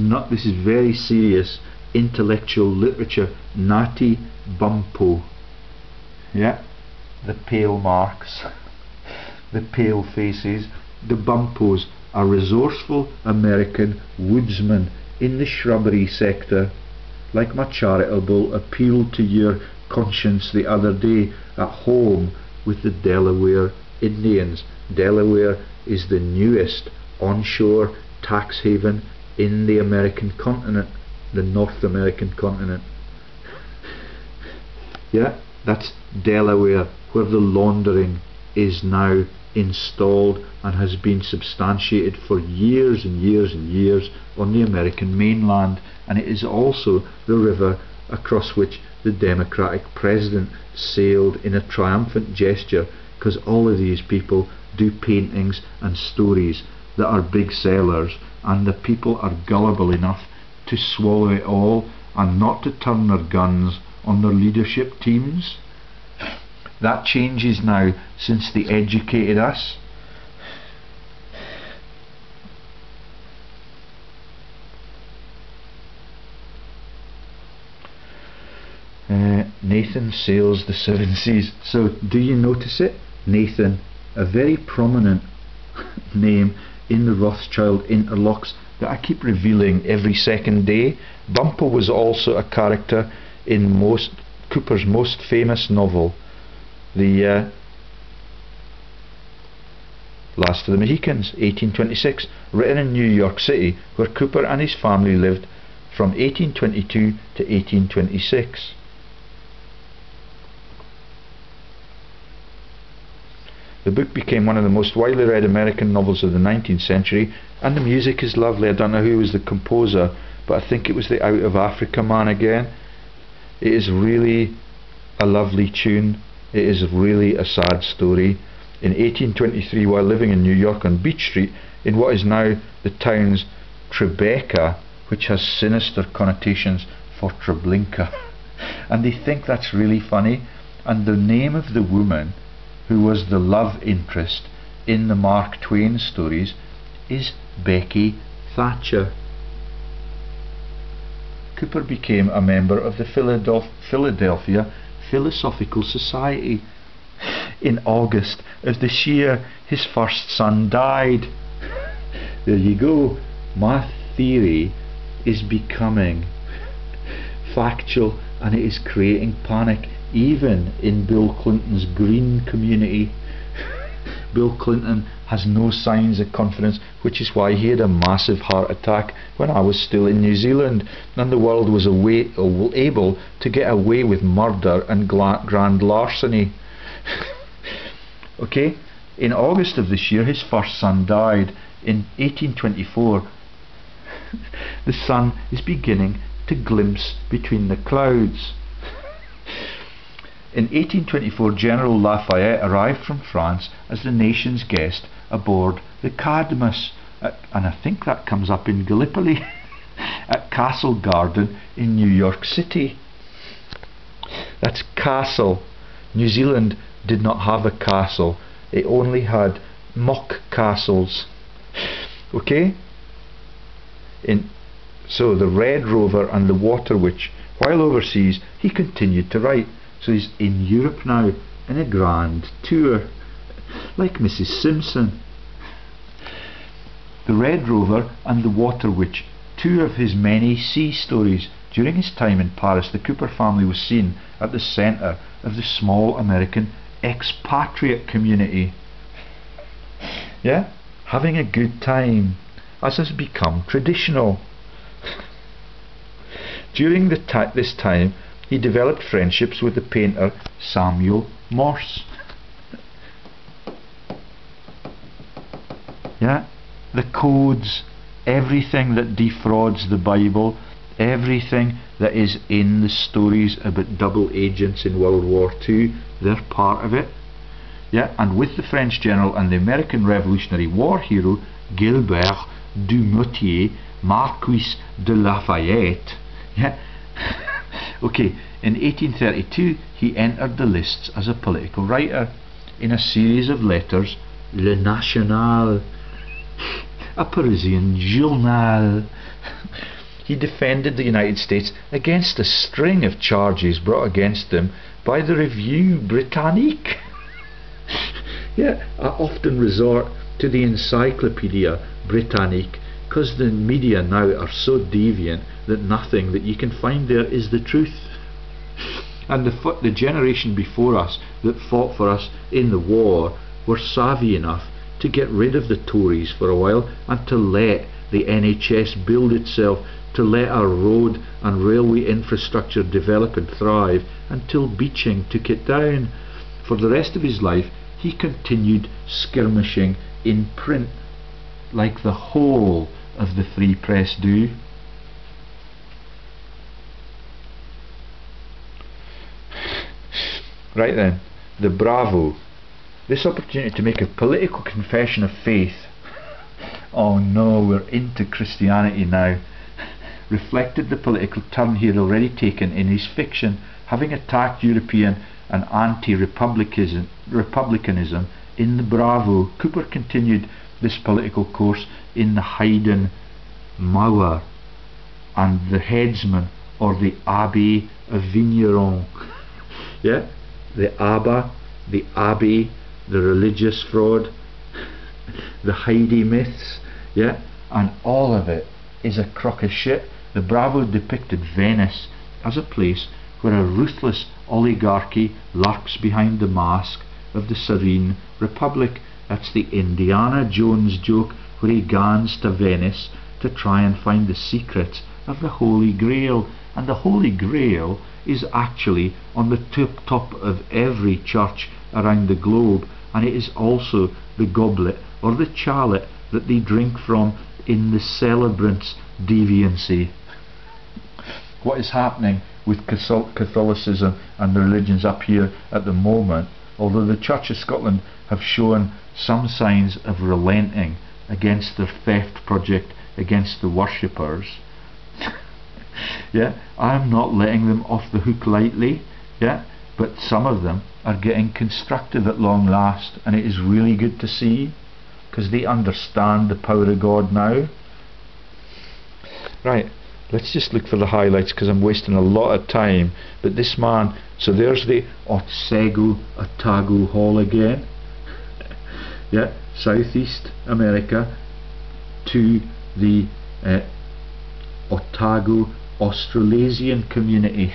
very serious intellectual literature. Natty Bumppo. Yeah, the pale marks, the pale faces. The Bumpos are resourceful American woodsmen in the shrubbery sector. Like my charitable appeal to your conscience the other day, at home with the Delaware Indians. Delaware is the newest onshore tax haven in the American continent, the North American continent. Yeah, that's Delaware, where the laundering is now installed and has been substantiated for years and years and years on the American mainland, and it is also the river across which the Democratic president sailed in a triumphant gesture, because all of these people do paintings and stories that are big sellers, and the people are gullible enough to swallow it all and not to turn their guns on their leadership teams. That changes now since they educated us. Nathan sails the seven seas. So do you notice it? Nathan, a very prominent name in the Rothschild interlocks that I keep revealing every second day. Bumpo was also a character in Cooper's most famous novel, the Last of the Mohicans, 1826, written in New York City, where Cooper and his family lived from 1822 to 1826. The book became one of the most widely read American novels of the 19th century, and the music is lovely. I don't know who was the composer, but I think it was the Out of Africa man again. It is really a lovely tune. It is really a sad story. In 1823, while living in New York on Beach Street, in what is now the town's Tribeca, which has sinister connotations for Treblinka, and they think that's really funny, and the name of the woman who was the love interest in the Mark Twain stories is Becky Thatcher. Cooper became a member of the Philadelphia Philosophical Society. In August of this year, his first son died. There you go. My theory is becoming factual, and it is creating panic even in Bill Clinton's green community. Bill Clinton has no signs of confidence, which is why he had a massive heart attack when I was still in New Zealand, and the world was able to get away with murder and grand larceny. Okay, in August of this year, his first son died. In 1824, the sun is beginning to glimpse between the clouds. In 1824, General Lafayette arrived from France as the nation's guest aboard the Cadmus, and I think that comes up in Gallipoli, at Castle Garden in New York City. That's castle. New Zealand did not have a castle, it only had mock castles. Okay? So the Red Rover and the Water Witch. While overseas, he continued to write. So he's in Europe now, in a grand tour, like Mrs. Simpson. The Red Rover and the Water Witch, two of his many sea stories. During his time in Paris, the Cooper family was seen at the centre of the small American expatriate community. Yeah? Having a good time, as has become traditional. During this time, he developed friendships with the painter Samuel Morse. Yeah? The codes, everything that defrauds the Bible, everything that is in the stories about double agents in World War II, they're part of it. Yeah? And with the French general and the American Revolutionary War hero Gilbert du Motier, Marquis de Lafayette. Yeah? Okay, in 1832 he entered the lists as a political writer in a series of letters, Le National, a Parisian journal. He defended the United States against a string of charges brought against him by the Revue Britannique. Yeah, I often resort to the Encyclopedia Britannique because the media now are so deviant that nothing that you can find there is the truth. And the generation before us that fought for us in the war were savvy enough to get rid of the Tories for a while and to let the NHS build itself, to let our road and railway infrastructure develop and thrive until Beeching took it down. For the rest of his life he continued skirmishing in print, like the whole of the Free Press do. Right then, the Bravo. This opportunity to make a political confession of faith, oh no, we're into Christianity now, reflected the political turn he had already taken in his fiction, having attacked European and anti-republicanism in the Bravo. Cooper continued this political course in the Haydn Mauer and the Headsman, or the Abbey of Vigneron. Yeah, the Abba, the Abbey, the religious fraud, the Heidi myths, yeah, and all of it is a crock of shit. The Bravo depicted Venice as a place where a ruthless oligarchy lurks behind the mask of the serene republic. That's the Indiana Jones joke, where he gans to Venice to try and find the secrets of the Holy Grail. And the Holy Grail is actually on the top of every church around the globe, and it is also the goblet or the chalice that they drink from in the celebrant's deviancy. What is happening with Catholicism and the religions up here at the moment, although the Church of Scotland have shown some signs of relenting against their theft project against the worshippers, yeah, I'm not letting them off the hook lightly, yeah, but some of them are getting constructive at long last, and it is really good to see, because they understand the power of God now. Right, let's just look for the highlights, because I'm wasting a lot of time. But this man, so there's the Otago Hall again, yeah, Southeast America to the Otago Australasian community.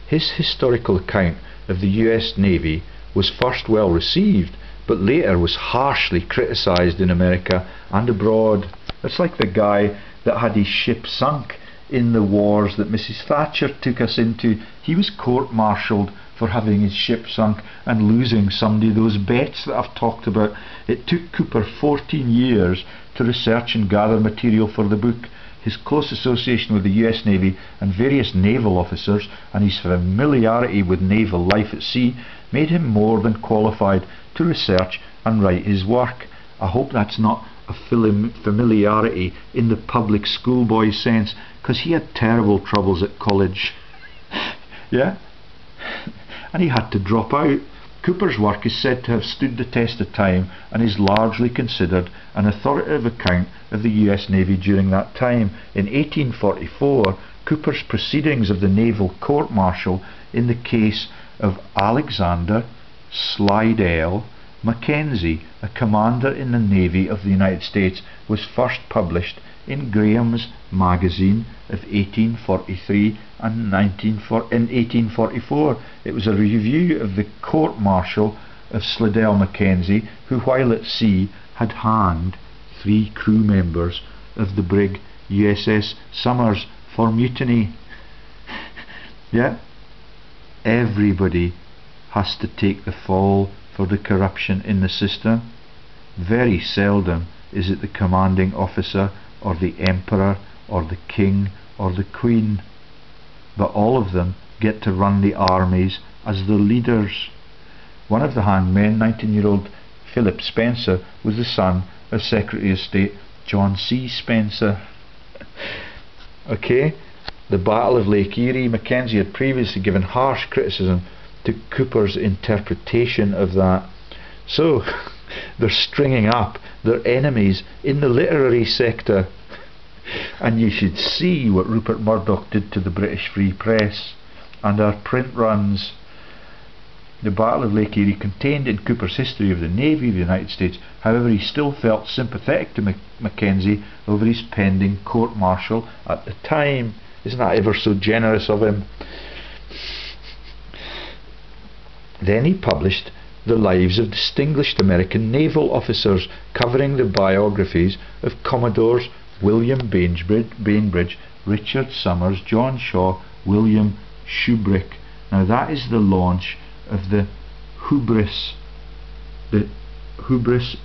His historical account of the US Navy was first well received, but later was harshly criticised in America and abroad. It's like the guy that had his ship sunk in the wars that Mrs. Thatcher took us into. He was court-martialed for having his ship sunk and losing somebody those bets that I've talked about. It took Cooper 14 years to research and gather material for the book. His close association with the US Navy and various naval officers, and his familiarity with naval life at sea, made him more than qualified to research and write his work. I hope that's not a familiarity in the public schoolboy sense, because he had terrible troubles at college. Yeah? And he had to drop out. Cooper's work is said to have stood the test of time and is largely considered an authoritative account of the US Navy during that time. In 1844, Cooper's proceedings of the naval court-martial in the case of Alexander Slidell Mackenzie, a commander in the Navy of the United States, was first published in Graham's Magazine of 1843 and in 1844. It was a review of the court-martial of Slidell Mackenzie, who while at sea had hanged 3 crew members of the brig USS Somers for mutiny. Yeah, everybody has to take the fall for the corruption in the system. Very seldom is it the commanding officer or the emperor or the king or the queen, but all of them get to run the armies as the leaders. One of the hanged men, 19-year-old Philip Spencer, was the son of Secretary of State John C. Spencer. Okay, the Battle of Lake Erie. Mackenzie had previously given harsh criticism to Cooper's interpretation of that. So they're stringing up their enemies in the literary sector. And you should see what Rupert Murdoch did to the British Free Press and our print runs. The Battle of Lake Erie contained in Cooper's history of the Navy of the United States. However, he still felt sympathetic to Mackenzie over his pending court-martial at the time. Isn't that ever so generous of him? Then he published the lives of distinguished American naval officers, covering the biographies of Commodores William Bainbridge, Richard Summers, John Shaw, William Shubrick. Now that is the launch of the hubris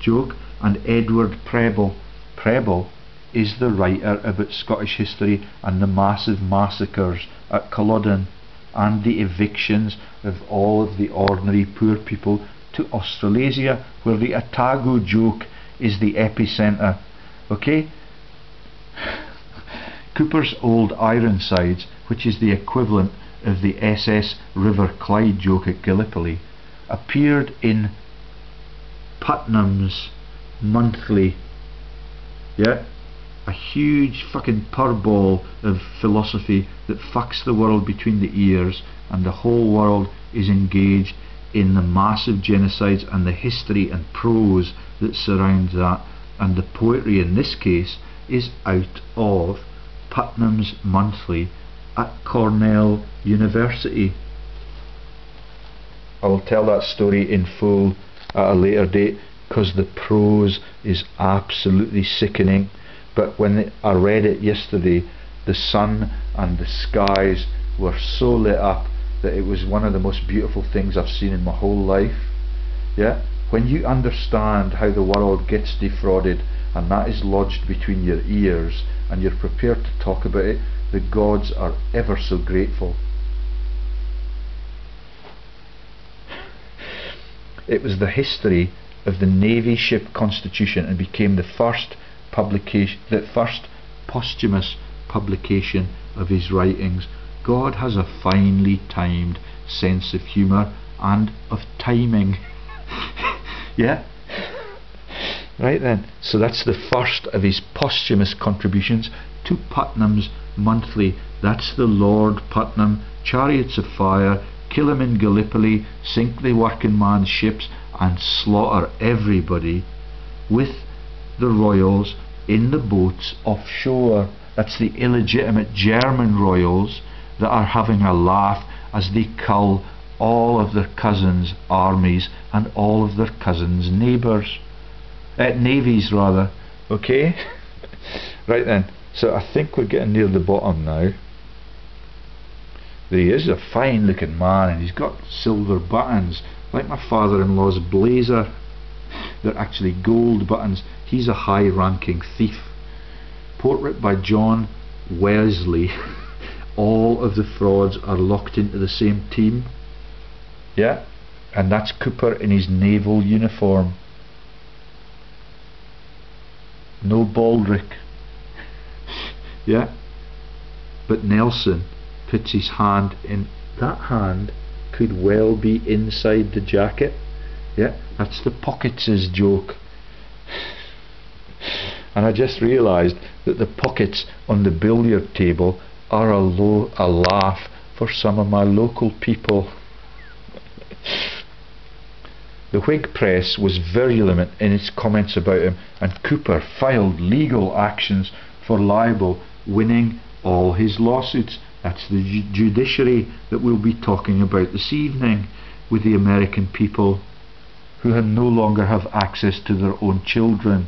joke, and Edward Preble. Preble is the writer about Scottish history and the massive massacres at Culloden and the evictions of all of the ordinary poor people to Australasia, where the Otago joke is the epicentre. Okay? Cooper's Old Ironsides, which is the equivalent of the SS River Clyde joke at Gallipoli, appeared in Putnam's monthly. Yeah? A huge fucking purball of philosophy that fucks the world between the ears, and the whole world is engaged in the massive genocides and the history and prose that surrounds that, and the poetry in this case is out of Putnam's monthly at Cornell University. I will tell that story in full at a later date, because the prose is absolutely sickening. But when I read it yesterday, the sun and the skies were so lit up that it was one of the most beautiful things I've seen in my whole life. Yeah, when you understand how the world gets defrauded, and that is lodged between your ears, and you're prepared to talk about it, the gods are ever so grateful. It was the history of the Navy ship Constitution, and became the first publication, the first posthumous publication of his writings. God has a finely timed sense of humour and of timing. Yeah? Right then, so that's the first of his posthumous contributions to Putnam's monthly. That's the Lord Putnam, Chariots of Fire, kill him in Gallipoli, sink the working man's ships, and slaughter everybody with the royals in the boats offshore. That's the illegitimate German royals that are having a laugh as they cull all of their cousins' armies and all of their cousins' neighbours. Navies rather. Okay? Right then, so I think we're getting near the bottom now. There he is, a fine looking man, and he's got silver buttons like my father-in-law's blazer. They're actually gold buttons. He's a high ranking thief. Portrait by John Wesley. All of the frauds are locked into the same team. Yeah, and that's Cooper in his naval uniform. No baldric. Yeah, but Nelson puts his hand in. That hand could well be inside the jacket. Yeah, that's the pockets' joke. And I just realised that the pockets on the billiard table are a laugh for some of my local people. The Whig press was virulent in its comments about him, and Cooper filed legal actions for libel, winning all his lawsuits. That's the judiciary that we'll be talking about this evening, with the American people who no longer have access to their own children.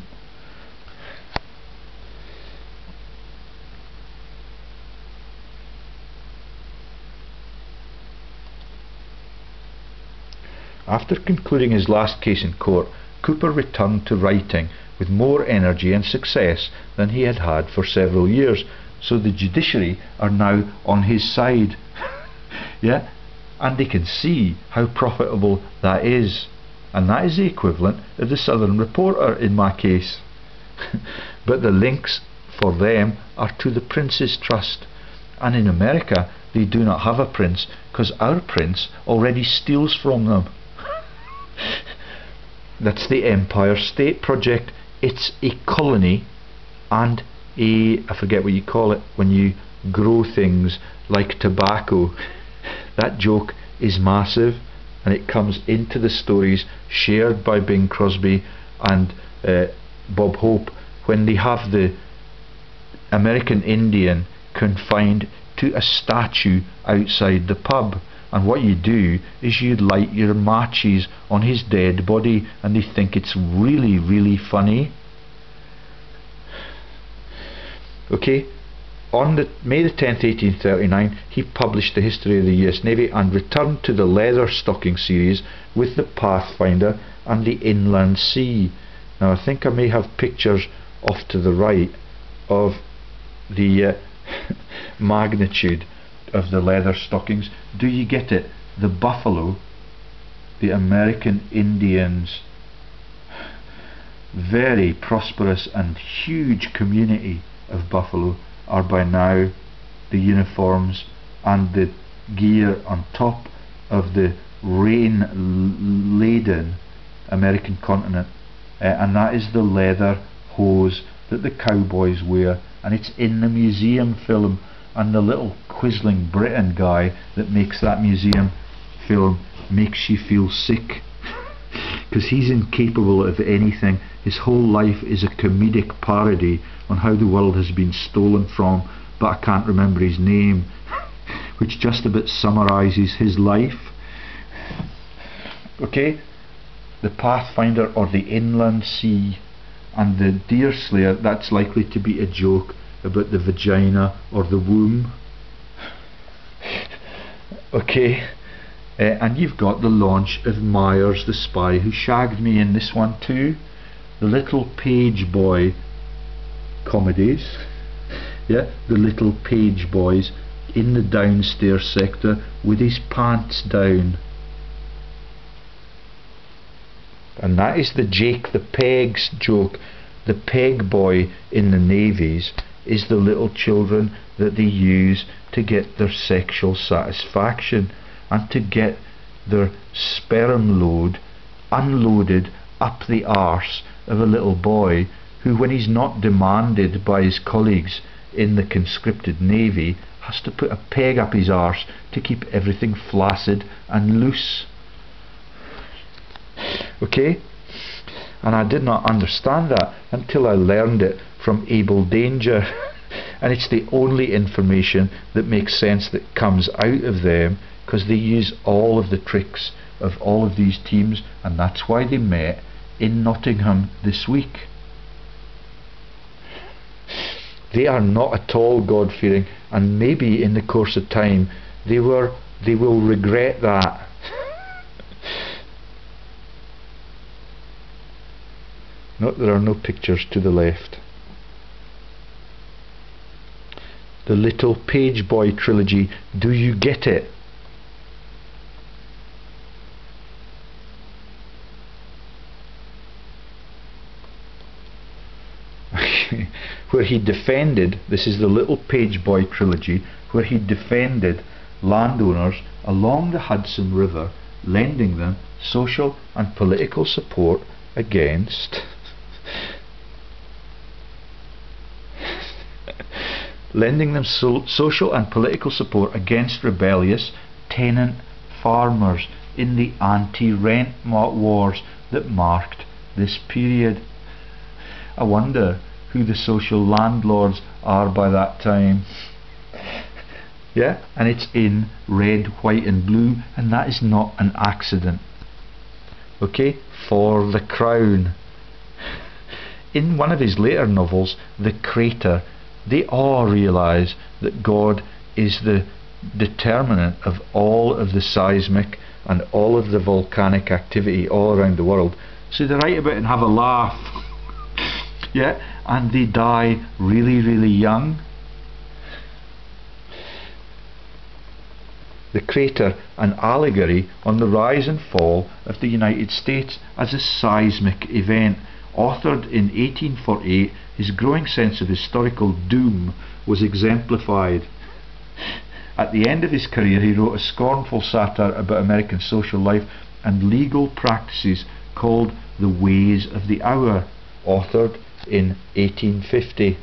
After concluding his last case in court, Cooper returned to writing with more energy and success than he had had for several years. So the judiciary are now on his side. Yeah, and they can see how profitable that is, and that is the equivalent of the Southern Reporter in my case. But the links for them are to the Prince's Trust, and in America they do not have a prince, because our prince already steals from them. That's the Empire State Project. It's a colony and I forget what you call it when you grow things like tobacco. That joke is massive, and it comes into the stories shared by Bing Crosby and Bob Hope, when they have the American Indian confined to a statue outside the pub, and what you do is you light your matches on his dead body, and they think it's really, really funny. Okay, on May the 10th, 1839, he published the history of the US Navy and returned to the Leather Stocking series with the Pathfinder and the Inland Sea. Now I think I may have pictures off to the right of the magnitude of the leather stockings. Do you get it? The buffalo, the American Indians, very prosperous and huge community of buffalo, are by now the uniforms and the gear on top of the rain-laden American continent, and that is the leather hose that the cowboys wear, and it's in the museum film, and the little quizzling Britain guy that makes that museum film makes you feel sick, because he's incapable of anything. His whole life is a comedic parody on how the world has been stolen from, but I can't remember his name, which just about summarises his life. Okay, the Pathfinder or the Inland Sea, and the Deerslayer, that's likely to be a joke about the vagina or the womb. Okay, and you've got the launch of Myers the Spy, who shagged me in this one too. The Little Page Boy comedies, yeah, the Little Page Boys in the downstairs sector with his pants down. And that is the Jake the Pegs joke. The peg boy in the navies is the little children that they use to get their sexual satisfaction and to get their sperm load unloaded up the arse of a little boy who, when he's not demanded by his colleagues in the conscripted navy, has to put a peg up his arse to keep everything flaccid and loose. Okay? And I did not understand that until I learned it from ABEL Danger. And it's the only information that makes sense that comes out of them, because they use all of the tricks of all of these teams, and that's why they met in Nottingham this week. They are not at all God-fearing, and maybe in the course of time they will regret that. Note there are no pictures to the left. The Little Page Boy trilogy. Do you get it? Where he defended, this is the Little Page Boy trilogy, where he defended landowners along the Hudson River, lending them social and political support against social and political support against rebellious tenant farmers in the anti-rent wars that marked this period. I wonder who the social landlords are by that time. Yeah, and it's in red, white and blue, and that is not an accident. Okay, for the Crown. In one of his later novels, The Crater, they all realise that God is the determinant of all of the seismic and all of the volcanic activity all around the world. So they write about it and have a laugh. Yeah, and they die really, really young. The Crater, an allegory on the rise and fall of the United States as a seismic event. Authored in 1848, his growing sense of historical doom was exemplified. At the end of his career, he wrote a scornful satire about American social life and legal practices called The Ways of the Hour, authored in 1850.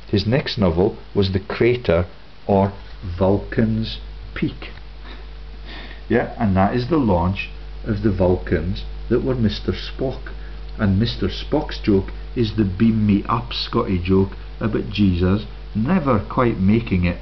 His next novel was The Crater, or Vulcan's Peak. Yeah, and that is the launch of the Vulcans that were Mr. Spock. And Mr. Spock's joke is the beam me up Scotty joke about Jesus never quite making it